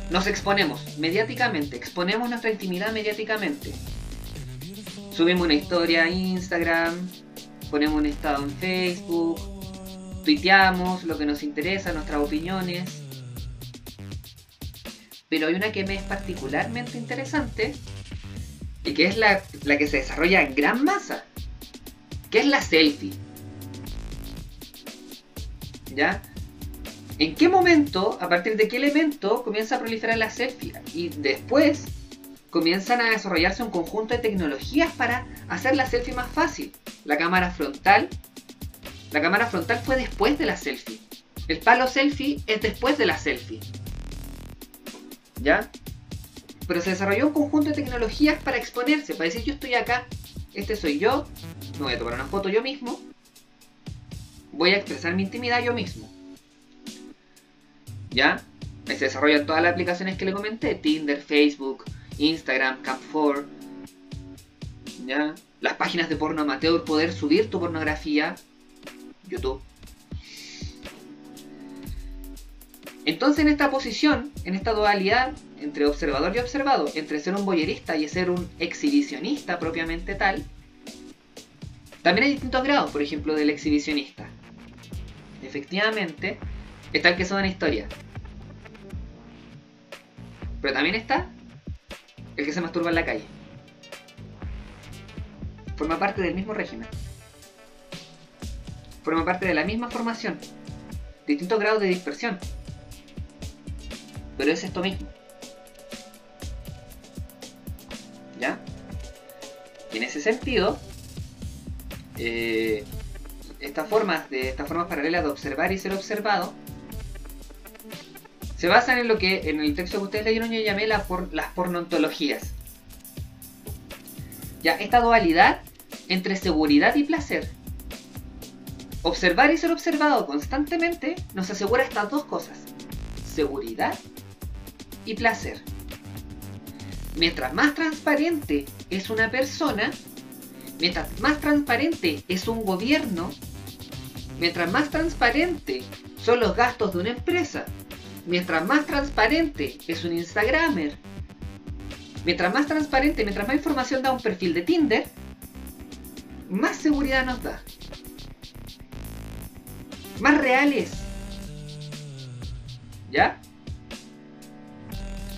nos exponemos mediáticamente, exponemos nuestra intimidad mediáticamente. Subimos una historia a Instagram, ponemos un estado en Facebook, tuiteamos lo que nos interesa, nuestras opiniones. Pero hay una que me es particularmente interesante y que es la que se desarrolla en gran masa, que es la selfie. ¿Ya? ¿En qué momento, a partir de qué elemento comienza a proliferar la selfie? Y después comienzan a desarrollarse un conjunto de tecnologías para hacer la selfie más fácil. La cámara frontal fue después de la selfie. El palo selfie es después de la selfie. ¿Ya? Pero se desarrolló un conjunto de tecnologías para exponerse, para decir yo estoy acá, este soy yo, me voy a tomar una foto yo mismo, voy a expresar mi intimidad yo mismo. ¿Ya? Se desarrollan todas las aplicaciones que le comenté, Tinder, Facebook, Instagram, Camp4, ¿ya? Las páginas de porno amateur, poder subir tu pornografía, YouTube. Entonces en esta posición, en esta dualidad entre observador y observado, entre ser un voyerista y ser un exhibicionista propiamente tal, también hay distintos grados, por ejemplo, del exhibicionista. Efectivamente, está el que sube una historia. Pero también está el que se masturba en la calle. Forma parte del mismo régimen. Forma parte de la misma formación. Distintos grados de dispersión. Pero es esto mismo. ¿Ya? Y en ese sentido, estas formas paralelas de observar y ser observado se basan en lo que en el texto que ustedes leyeron yo llamé las pornontologías. Ya, esta dualidad entre seguridad y placer. Observar y ser observado constantemente nos asegura estas dos cosas: seguridad y placer. Mientras más transparente es una persona, mientras más transparente es un gobierno, mientras más transparente son los gastos de una empresa, mientras más transparente es un Instagramer, mientras más transparente, mientras más información da un perfil de Tinder, más seguridad nos da. Más real es. ¿Ya?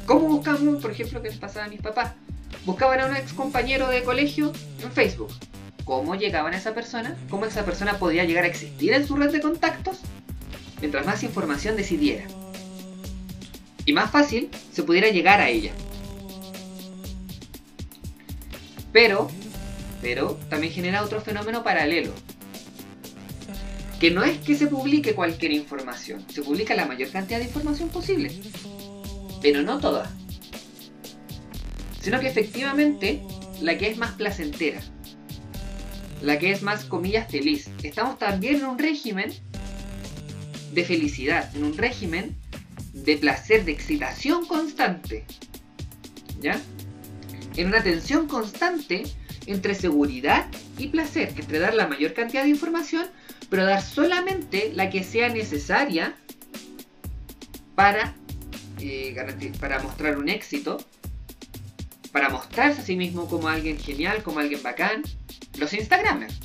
¿Cómo buscamos, por ejemplo, que les pasaba a mis papás? Buscaban a un ex compañero de colegio en Facebook. ¿Cómo llegaban a esa persona? ¿Cómo esa persona podía llegar a existir en su red de contactos? Mientras más información decidiera. Y más fácil se pudiera llegar a ella. Pero también genera otro fenómeno paralelo. Que no es que se publique cualquier información. Se publica la mayor cantidad de información posible. Pero no toda. Sino que efectivamente la que es más placentera. La que es más, comillas, feliz. Estamos también en un régimen de felicidad. En un régimen de placer, de excitación constante. ¿Ya? En una tensión constante entre seguridad y placer. Entre dar la mayor cantidad de información, pero dar solamente la que sea necesaria para mostrar un éxito, para mostrarse a sí mismo como alguien genial, como alguien bacán. Los Instagramers.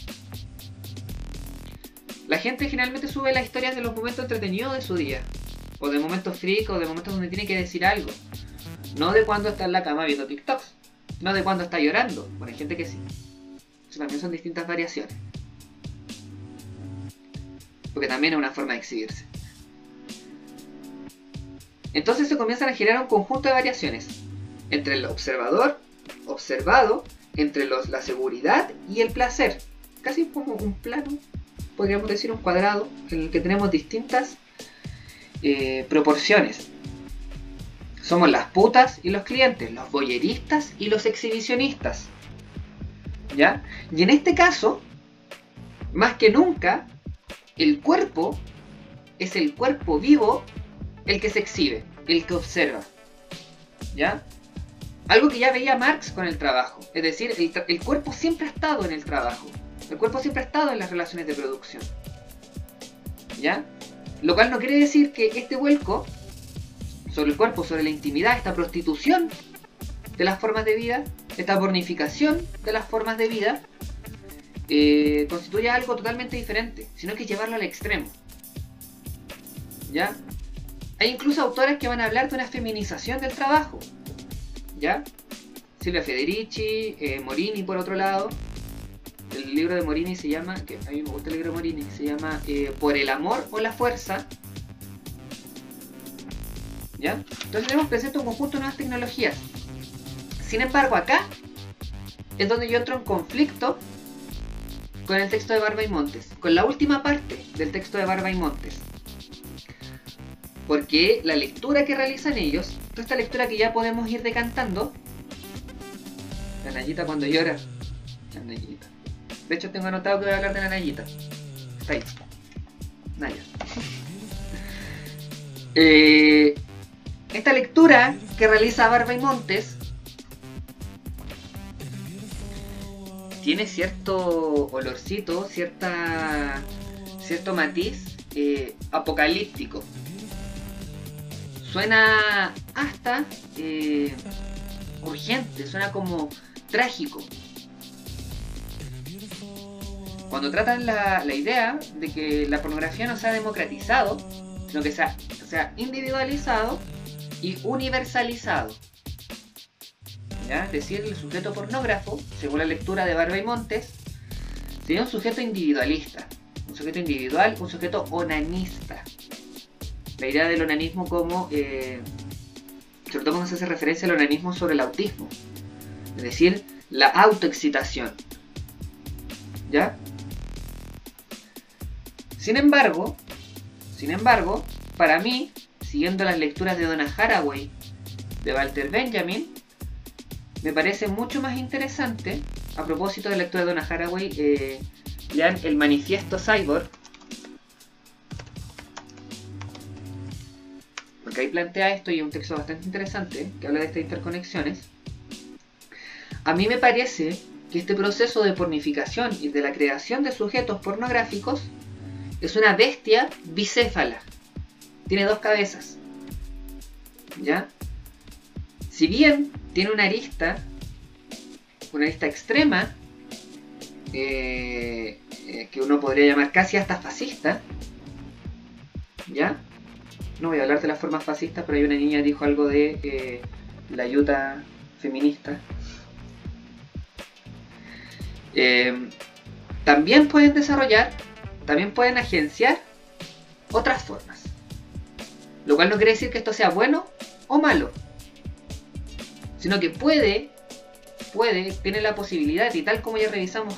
La gente generalmente sube las historias de los momentos entretenidos de su día, o de momentos freak, o de momentos donde tiene que decir algo. No de cuando está en la cama viendo TikToks, no de cuando está llorando. Bueno, hay gente que sí. Eso también son distintas variaciones. porque también es una forma de exhibirse. Entonces se comienzan a generar un conjunto de variaciones entre el observador, observado, entre la seguridad y el placer. Casi como un plano, podríamos decir un cuadrado, en el que tenemos distintas proporciones. Somos las putas y los clientes, los voyeristas y los exhibicionistas. ¿Ya? Y en este caso, más que nunca, el cuerpo es el cuerpo vivo el que se exhibe, el que observa. ¿Ya? Algo que ya veía Marx con el trabajo. Es decir, el cuerpo siempre ha estado en el trabajo. El cuerpo siempre ha estado en las relaciones de producción. ¿Ya? Lo cual no quiere decir que este vuelco sobre el cuerpo, sobre la intimidad, esta prostitución de las formas de vida, esta pornificación de las formas de vida, constituye algo totalmente diferente, sino que llevarlo al extremo. ¿Ya? Hay incluso autores que van a hablar de una feminización del trabajo. ¿Ya? Silvia Federici, Morini por otro lado. El libro de Morini se llama, que a mí me gusta el libro de Morini, se llama Por el amor o la fuerza. ¿Ya? Entonces tenemos presente un conjunto de nuevas tecnologías. Sin embargo, acá es donde yo entro en conflicto con el texto de Barba y Montes, con la última parte del texto de Barba y Montes. Porque la lectura que realizan ellos, toda esta lectura que ya podemos ir decantando, la Nayita cuando llora, la Nayita. De hecho tengo anotado que voy a hablar de la Nayita. Está ahí. Naya. Esta lectura que realiza Barba y Montes tiene cierto olorcito, cierto matiz apocalíptico. Suena hasta urgente, suena como trágico. Cuando tratan la idea de que la pornografía no sea democratizado, sino que sea individualizado y universalizado. ¿Ya? Es decir, el sujeto pornógrafo, según la lectura de Barba y Montes, sería un sujeto individualista, un sujeto individual, un sujeto onanista. La idea del onanismo como, sobre todo cuando se hace referencia al onanismo sobre el autismo, es decir, la autoexcitación. ¿Ya? Sin embargo, para mí, siguiendo las lecturas de Donna Haraway, de Walter Benjamin, me parece mucho más interesante, a propósito de la lectura de Donna Haraway, lean el Manifiesto Cyborg, porque ahí plantea esto y es un texto bastante interesante, que habla de estas interconexiones. A mí me parece que este proceso de pornificación y de la creación de sujetos pornográficos es una bestia bicéfala. Tiene dos cabezas. ¿Ya? Si bien tiene una arista extrema, que uno podría llamar casi hasta fascista, ¿ya? No voy a hablar de las formas fascistas, pero hay una niña que dijo algo de la ayuda feminista. También pueden desarrollar, también pueden agenciar otras formas. Lo cual no quiere decir que esto sea bueno o malo, sino que tiene la posibilidad, y tal como ya revisamos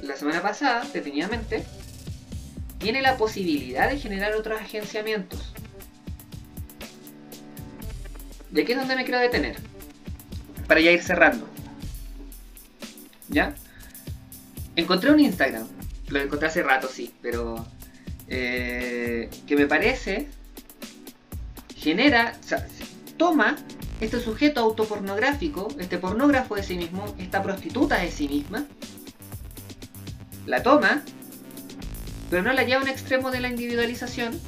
la semana pasada, detenidamente, tiene la posibilidad de generar otros agenciamientos. Y aquí es donde me quiero detener, para ya ir cerrando. ¿Ya? Encontré un Instagram, lo encontré hace rato, sí, pero que me parece toma este sujeto autopornográfico, este pornógrafo de sí mismo, esta prostituta de sí misma, la toma, pero no la lleva a un extremo de la individualización,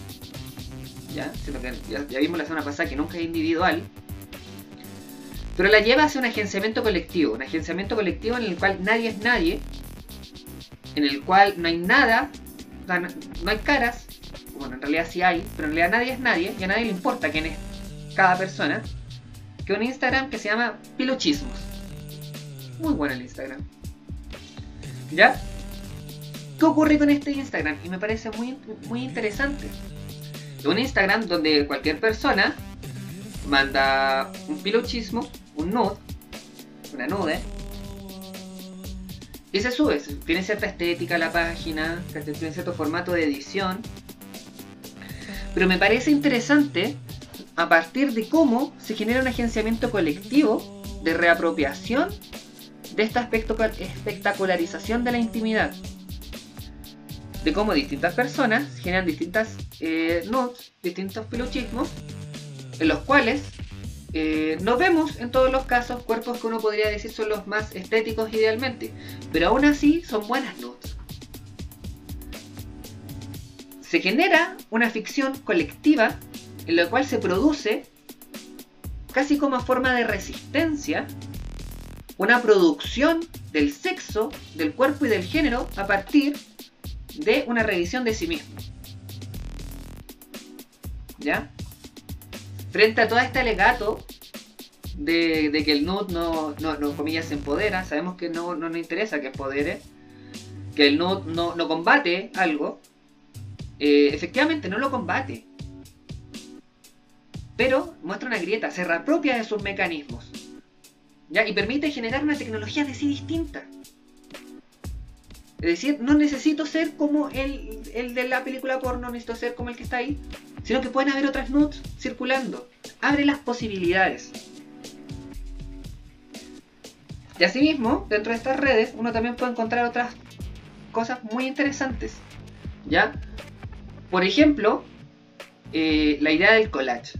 ¿ya? Sino que ya vimos la semana pasada que nunca es individual, pero la lleva hacia un agenciamiento colectivo en el cual nadie es nadie, en el cual no hay nada, o sea, no hay caras, bueno, en realidad sí hay, pero en realidad nadie es nadie, y a nadie le importa quién es cada persona, que un Instagram que se llama Piluchismos. Muy bueno el Instagram. ¿Ya? ¿Qué ocurre con este Instagram? Y me parece muy interesante. Un Instagram donde cualquier persona manda un piluchismo, un nude, una nude, y se sube. Tiene cierta estética la página, tiene cierto formato de edición. Pero me parece interesante a partir de cómo se genera un agenciamiento colectivo de reapropiación de esta espectacularización de la intimidad. De cómo distintas personas generan distintas nudes, distintos peluchismos, en los cuales no vemos en todos los casos cuerpos que uno podría decir son los más estéticos idealmente, pero aún así son buenas nudes. Se genera una ficción colectiva en la cual se produce, casi como forma de resistencia, una producción del sexo, del cuerpo y del género a partir de una revisión de sí mismo. ¿Ya? Frente a todo este alegato de que el nude no comillas, se empodera, sabemos que no nos interesa que empodere, que el nude no combate algo, efectivamente no lo combate, pero muestra una grieta, se reapropia de sus mecanismos, ¿ya? Y permite generar una tecnología de sí distinta. Es decir, no necesito ser como el de la película porno, no necesito ser como el que está ahí, sino que pueden haber otras nudes circulando. Abre las posibilidades. Y asimismo, dentro de estas redes, uno también puede encontrar otras cosas muy interesantes, ¿ya? Por ejemplo, la idea del collage.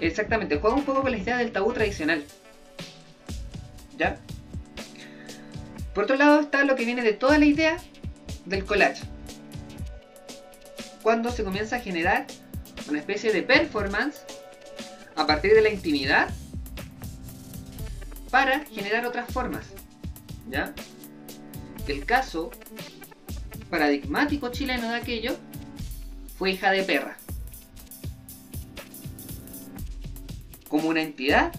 Exactamente, juega un poco con la idea del tabú tradicional, ¿ya? Por otro lado está lo que viene de toda la idea del collage, cuando se comienza a generar una especie de performance a partir de la intimidad para generar otras formas, ¿ya? El caso paradigmático chileno de aquello fue Hija de Perra, como una entidad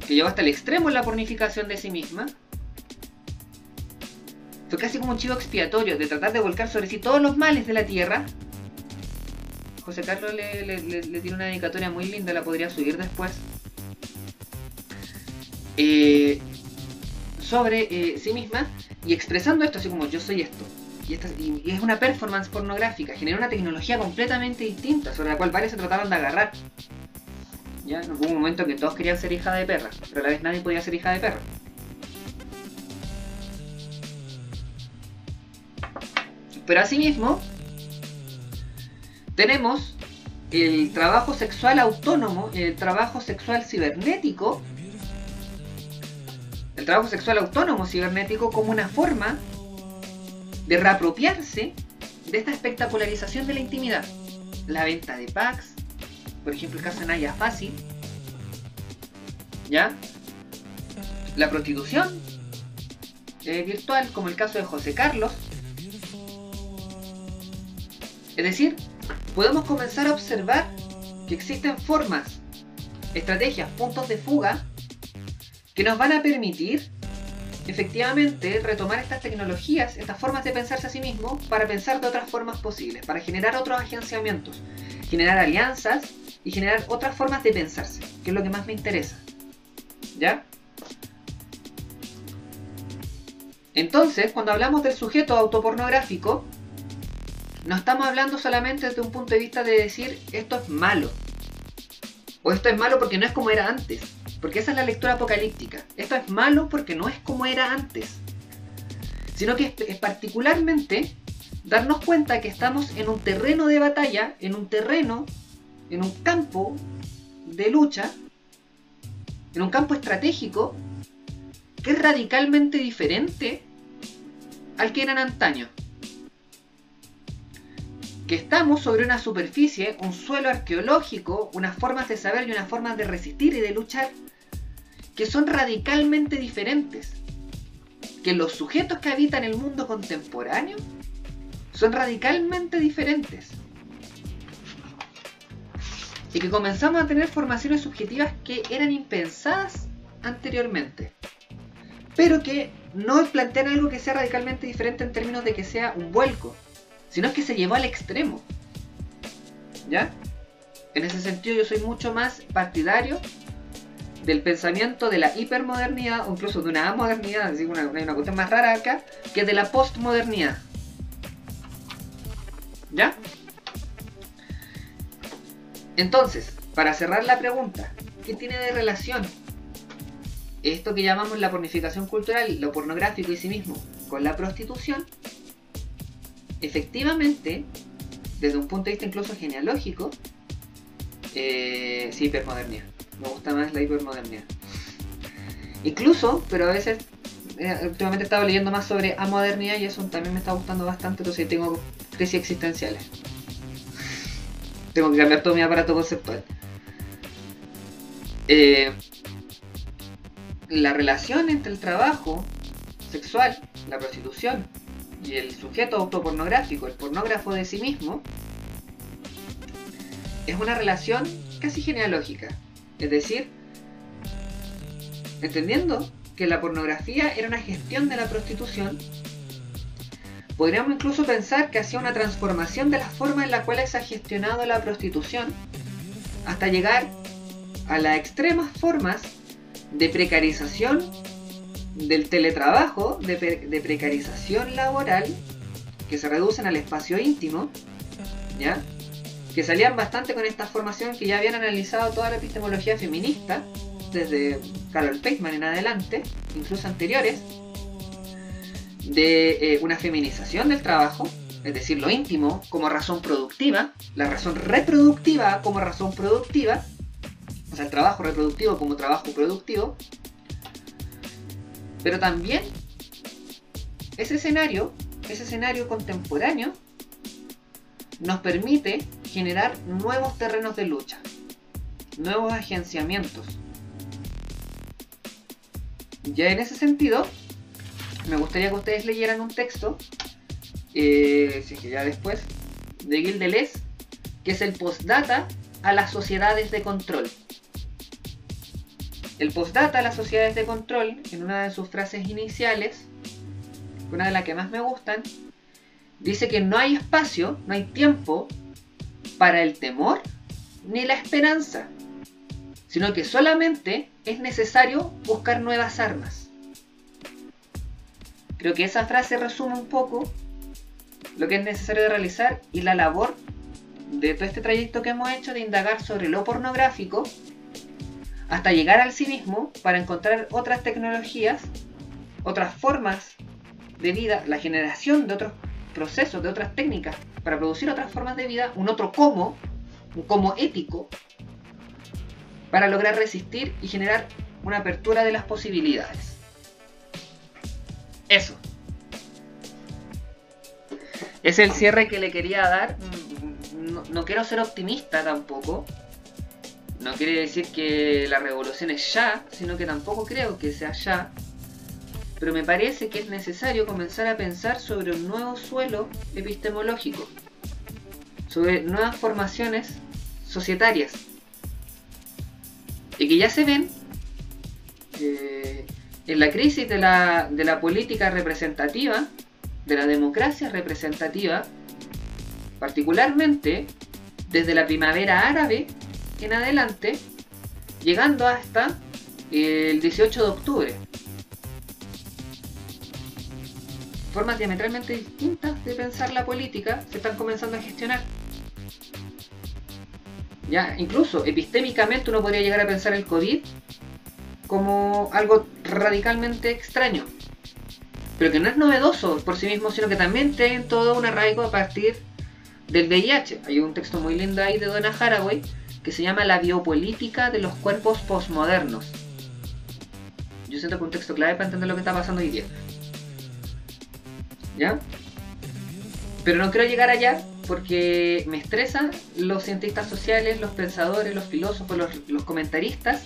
que llegó hasta el extremo en la pornificación de sí misma. Fue casi como un chivo expiatorio de tratar de volcar sobre sí todos los males de la tierra. José Carlos le tiene una dedicatoria muy linda, la podría subir después, sobre sí misma, y expresando esto así como yo soy esto. Y es una performance pornográfica, genera una tecnología completamente distinta sobre la cual varios se trataron de agarrar. Ya hubo un momento en que todos querían ser hija de perra, pero a la vez nadie podía ser hija de perra. Pero asimismo tenemos el trabajo sexual autónomo, el trabajo sexual cibernético. El trabajo sexual autónomo cibernético como una forma de reapropiarse de esta espectacularización de la intimidad. La venta de packs, por ejemplo el caso de Naya Fácil, ¿ya? La prostitución virtual, como el caso de José Carlos. Es decir, podemos comenzar a observar que existen formas, estrategias, puntos de fuga que nos van a permitir efectivamente retomar estas tecnologías, estas formas de pensarse a sí mismo, para pensar de otras formas posibles, para generar otros agenciamientos, generar alianzas y generar otras formas de pensarse, que es lo que más me interesa, ¿ya? Entonces, cuando hablamos del sujeto autopornográfico, no estamos hablando solamente desde un punto de vista de decir esto es malo, o esto es malo porque no es como era antes, porque esa es la lectura apocalíptica. Esto es malo porque no es como era antes, sino que es particularmente darnos cuenta que estamos en un terreno de batalla, en un campo de lucha, en un campo estratégico que es radicalmente diferente al que eran antaño. Que estamos sobre una superficie, un suelo arqueológico, unas formas de saber y unas formas de resistir y de luchar que son radicalmente diferentes. Que los sujetos que habitan el mundo contemporáneo son radicalmente diferentes. Y que comenzamos a tener formaciones subjetivas que eran impensadas anteriormente, pero que no plantean algo que sea radicalmente diferente en términos de que sea un vuelco, sino que se llevó al extremo. ¿Ya? En ese sentido yo soy mucho más partidario del pensamiento de la hipermodernidad, o incluso de una amodernidad, es decir, una cuestión más rara acá, que de la postmodernidad. ¿Ya? Entonces, para cerrar la pregunta, ¿qué tiene de relación esto que llamamos la pornificación cultural, lo pornográfico y sí mismo, con la prostitución? Efectivamente, desde un punto de vista incluso genealógico, sí, hipermodernidad. Me gusta más la hipermodernidad. Incluso, pero a veces, últimamente he estado leyendo más sobre amodernidad y eso también me está gustando bastante, entonces tengo crisis existenciales. Tengo que cambiar todo mi aparato conceptual. La relación entre el trabajo sexual, la prostitución y el sujeto autopornográfico, el pornógrafo de sí mismo, es una relación casi genealógica. Es decir, entendiendo que la pornografía era una gestión de la prostitución, podríamos incluso pensar que hacía una transformación de la forma en la cual se ha gestionado la prostitución, hasta llegar a las extremas formas de precarización del teletrabajo, de precarización laboral, que se reducen al espacio íntimo, ¿ya? Que salían bastante con esta formación que ya habían analizado toda la epistemología feminista, desde Carol Pateman en adelante, incluso anteriores, de una feminización del trabajo, es decir, lo íntimo como razón productiva, la razón reproductiva como razón productiva, o sea, el trabajo reproductivo como trabajo productivo, pero también ese escenario contemporáneo nos permite generar nuevos terrenos de lucha, nuevos agenciamientos. Ya en ese sentido, me gustaría que ustedes leyeran un texto, si que ya después, de Gilles Deleuze, que es el postdata a las sociedades de control. El postdata a las sociedades de control, en una de sus frases iniciales, una de las que más me gustan, dice que no hay espacio, no hay tiempo para el temor ni la esperanza, sino que solamente es necesario buscar nuevas armas. Creo que esa frase resume un poco lo que es necesario de realizar y la labor de todo este trayecto que hemos hecho de indagar sobre lo pornográfico hasta llegar al sí mismo para encontrar otras tecnologías, otras formas de vida, la generación de otros procesos, de otras técnicas para producir otras formas de vida, un como ético, para lograr resistir y generar una apertura de las posibilidades. Eso. Es el cierre que le quería dar. No quiero ser optimista tampoco. No quiere decir que la revolución es ya, sino que tampoco creo que sea ya. Pero me parece que es necesario comenzar a pensar sobre un nuevo suelo epistemológico, sobre nuevas formaciones societarias, y que ya se ven en la crisis de la política representativa, de la democracia representativa, particularmente desde la primavera árabe en adelante, llegando hasta el 18 de octubre. Formas diametralmente distintas de pensar la política se están comenzando a gestionar. Ya, incluso epistémicamente uno podría llegar a pensar el COVID como algo radicalmente extraño, pero que no es novedoso por sí mismo, sino que también tiene todo un arraigo a partir del VIH. Hay un texto muy lindo ahí de Donna Haraway que se llama La biopolítica de los cuerpos postmodernos. Yo siento que es un texto clave para entender lo que está pasando hoy día. ¿Ya? Pero no quiero llegar allá porque me estresan los cientistas sociales, los pensadores, los filósofos, los comentaristas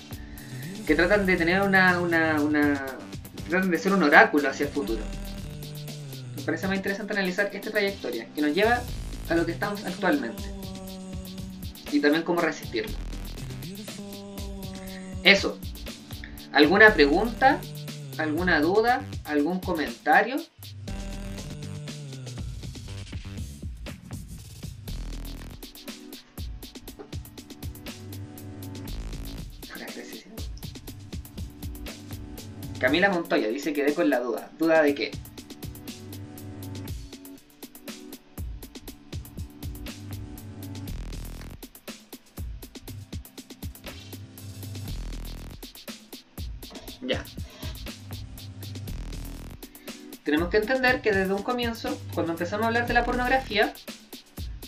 que tratan de tener tratan de ser un oráculo hacia el futuro. Me parece más interesante analizar esta trayectoria que nos lleva a lo que estamos actualmente y también cómo resistirlo. Eso. ¿Alguna pregunta ¿Alguna duda? ¿Algún comentario? Camila Montoya dice que quedé con la duda. ¿Duda de qué? Ya. Tenemos que entender que desde un comienzo, cuando empezamos a hablar de la pornografía,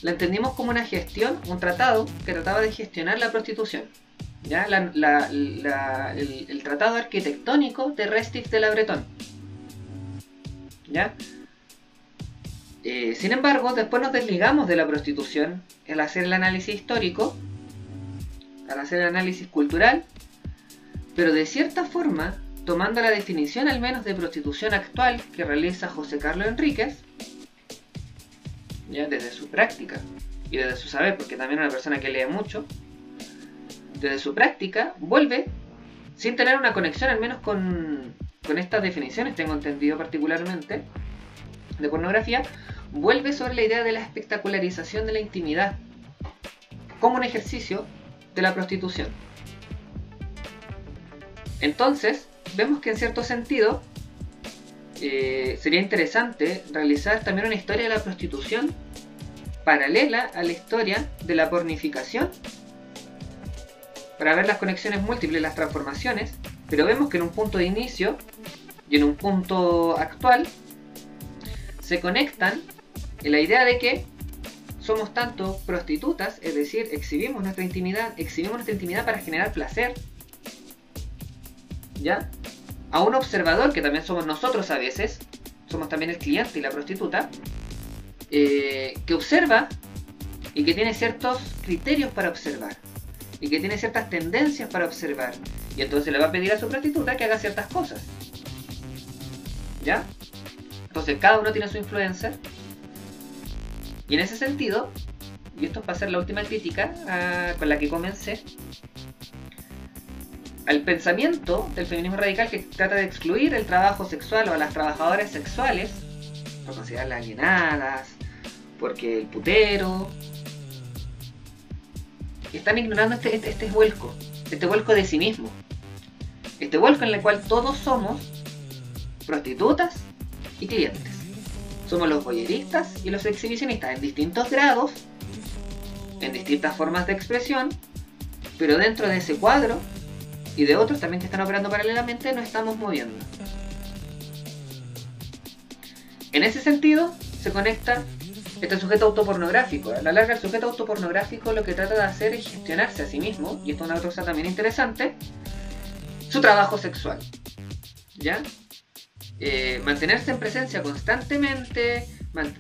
la entendimos como una gestión, un tratado que trataba de gestionar la prostitución. ¿Ya? El tratado arquitectónico de Restif de la Bretonne. ¿Ya? Sin embargo, después nos desligamos de la prostitución al hacer el análisis histórico, al hacer el análisis cultural, pero de cierta forma, tomando la definición al menos de prostitución actual que realiza José Carlos Enríquez, ¿ya? Desde su práctica y desde su saber, porque también es una persona que lee mucho, desde su práctica, vuelve, sin tener una conexión al menos con estas definiciones, tengo entendido particularmente, de pornografía, vuelve sobre la idea de la espectacularización de la intimidad como un ejercicio de la prostitución. Entonces, vemos que en cierto sentido sería interesante realizar también una historia de la prostitución paralela a la historia de la pornificación, para ver las conexiones múltiples, las transformaciones, pero vemos que en un punto de inicio y en un punto actual se conectan en la idea de que somos tanto prostitutas, es decir, exhibimos nuestra intimidad para generar placer, ¿ya? A un observador, que también somos nosotros a veces, somos también el cliente y la prostituta, que observa y que tiene ciertos criterios para observar, y que tiene ciertas tendencias para observar, y entonces le va a pedir a su prostituta que haga ciertas cosas, ¿ya? Entonces cada uno tiene su influencer, y en ese sentido, y esto es para hacer la última crítica con la que comencé, al pensamiento del feminismo radical que trata de excluir el trabajo sexual o a las trabajadoras sexuales, por considerarlas alienadas, porque el putero, están ignorando este vuelco de sí mismo, este vuelco en el cual todos somos prostitutas y clientes, somos los voyeristas y los exhibicionistas en distintos grados, en distintas formas de expresión, pero dentro de ese cuadro y de otros también que están operando paralelamente nos estamos moviendo. En ese sentido se conecta este sujeto autopornográfico. A la larga, el sujeto autopornográfico lo que trata de hacer es gestionarse a sí mismo, y esto es una cosa también interesante, su trabajo sexual, ¿ya? Mantenerse en presencia constantemente,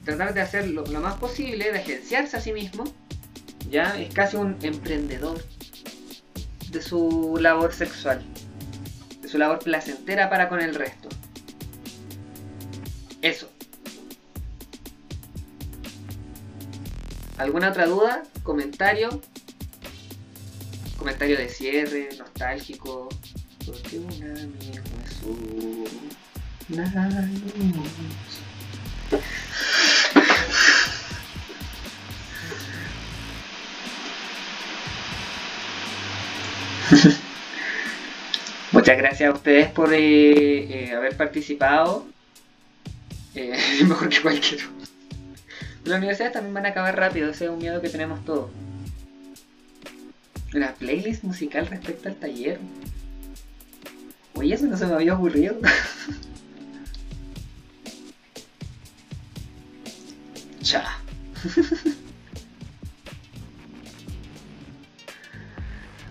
tratar de hacer lo más posible, de agenciarse a sí mismo, ¿ya? Es casi un emprendedor de su labor sexual, de su labor placentera para con el resto. Eso. ¿Alguna otra duda? ¿Comentario? ¿Comentario de cierre? ¿Nostálgico? Porque un amigo es una luz. Muchas gracias a ustedes por haber participado. Mejor que cualquiera. Las universidades también van a acabar rápido, ese es un miedo que tenemos todos. Una playlist musical respecto al taller. Oye, eso no se me había ocurrido. Cha.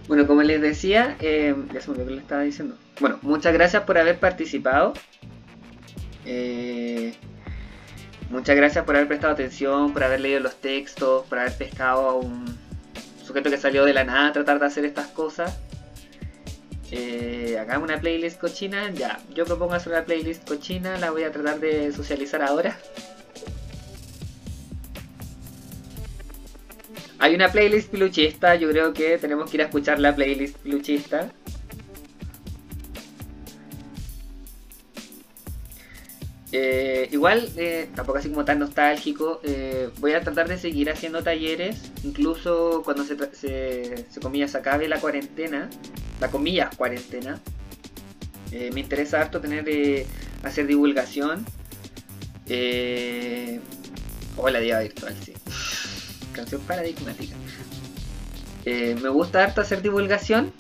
Bueno, como les decía, ya se me olvidó que le estaba diciendo. Bueno, muchas gracias por haber participado. Muchas gracias por haber prestado atención, por haber leído los textos, por haber pescado a un sujeto que salió de la nada a tratar de hacer estas cosas. Hagamos una playlist cochina. Ya, yo propongo hacer una playlist cochina, la voy a tratar de socializar ahora. Hay una playlist peluchista, yo creo que tenemos que ir a escuchar la playlist peluchista. Igual, tampoco así como tan nostálgico, voy a tratar de seguir haciendo talleres, incluso cuando se comillas acabe la cuarentena, la comillas cuarentena. Me interesa harto hacer divulgación. O la diva virtual, sí. Canción paradigmática. Me gusta harto hacer divulgación.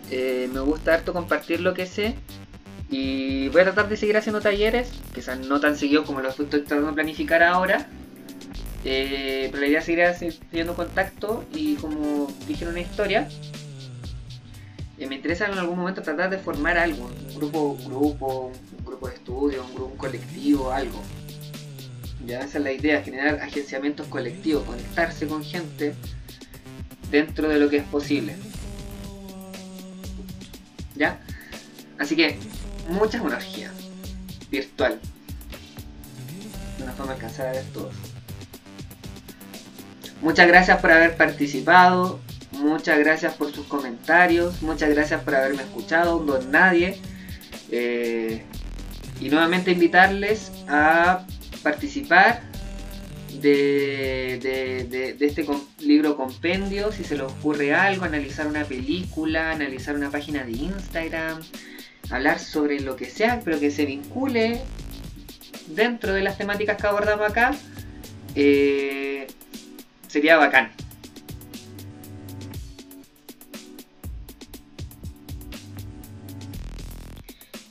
Me gusta harto compartir lo que sé. Y voy a tratar de seguir haciendo talleres, quizás no tan seguido como lo estoy tratando de planificar ahora. Pero la idea es seguir teniendo contacto y, como dije en una historia, me interesa en algún momento tratar de formar algo, un grupo de estudio, un colectivo, algo. Ya, esa es la idea, generar agenciamientos colectivos, conectarse con gente dentro de lo que es posible. ¿Ya? Así que mucha energía virtual. De una forma alcanzada a ver todos. Muchas gracias por haber participado. Muchas gracias por sus comentarios. Muchas gracias por haberme escuchado. Un don nadie. Y nuevamente invitarles a participar de este libro compendio. Si se les ocurre algo, analizar una película, analizar una página de Instagram, hablar sobre lo que sea, pero que se vincule dentro de las temáticas que abordamos acá, sería bacán.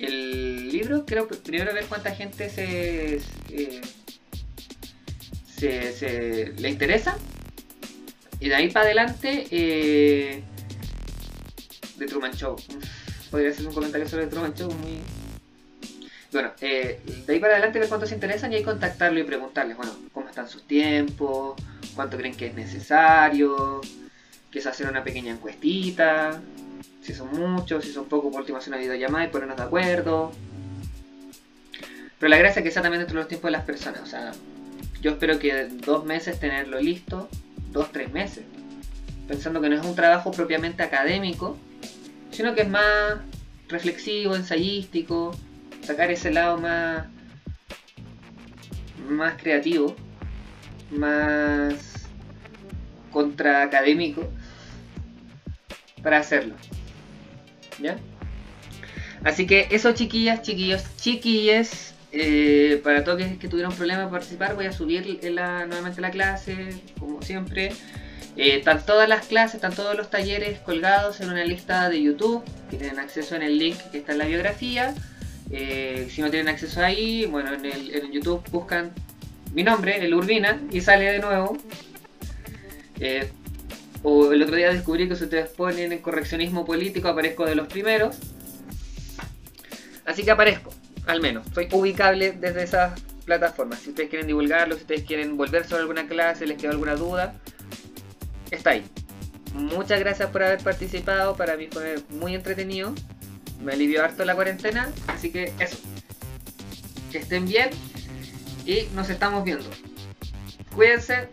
El libro, creo que primero ver cuánta gente le interesa, y de ahí para adelante, The Truman Show. Podría hacer un comentario sobre The Truman Show muy... Bueno, de ahí para adelante ver cuántos se interesan y ahí contactarlo y preguntarles, bueno, cómo están sus tiempos, cuánto creen que es necesario, quizás hacer una pequeña encuestita, si son muchos, si son pocos, por último hacer una videollamada y ponernos de acuerdo. Pero la gracia es que sea también dentro de los tiempos de las personas, o sea, yo espero que 2 meses tenerlo listo, 2-3 meses, pensando que no es un trabajo propiamente académico, sino que es más reflexivo, ensayístico, sacar ese lado más creativo, más contraacadémico para hacerlo, ¿ya? Así que eso, chiquillas, chiquillos, chiquilles, para todos que tuvieron problemas de participar, voy a subir nuevamente la clase, como siempre. Están todas las clases, están todos los talleres colgados en una lista de YouTube, que tienen acceso en el link que está en la biografía. Si no tienen acceso ahí, bueno, en YouTube buscan mi nombre, el Urbina, y sale de nuevo. O el otro día descubrí que si ustedes ponen en correccionismo político, aparezco de los primeros. Así que aparezco, al menos. Soy ubicable desde esas plataformas. Si ustedes quieren divulgarlo, si ustedes quieren volver sobre alguna clase, les quedó alguna duda, está ahí. Muchas gracias por haber participado. Para mí fue muy entretenido. Me alivió harto la cuarentena. Así que eso. Que estén bien. Y nos estamos viendo. Cuídense.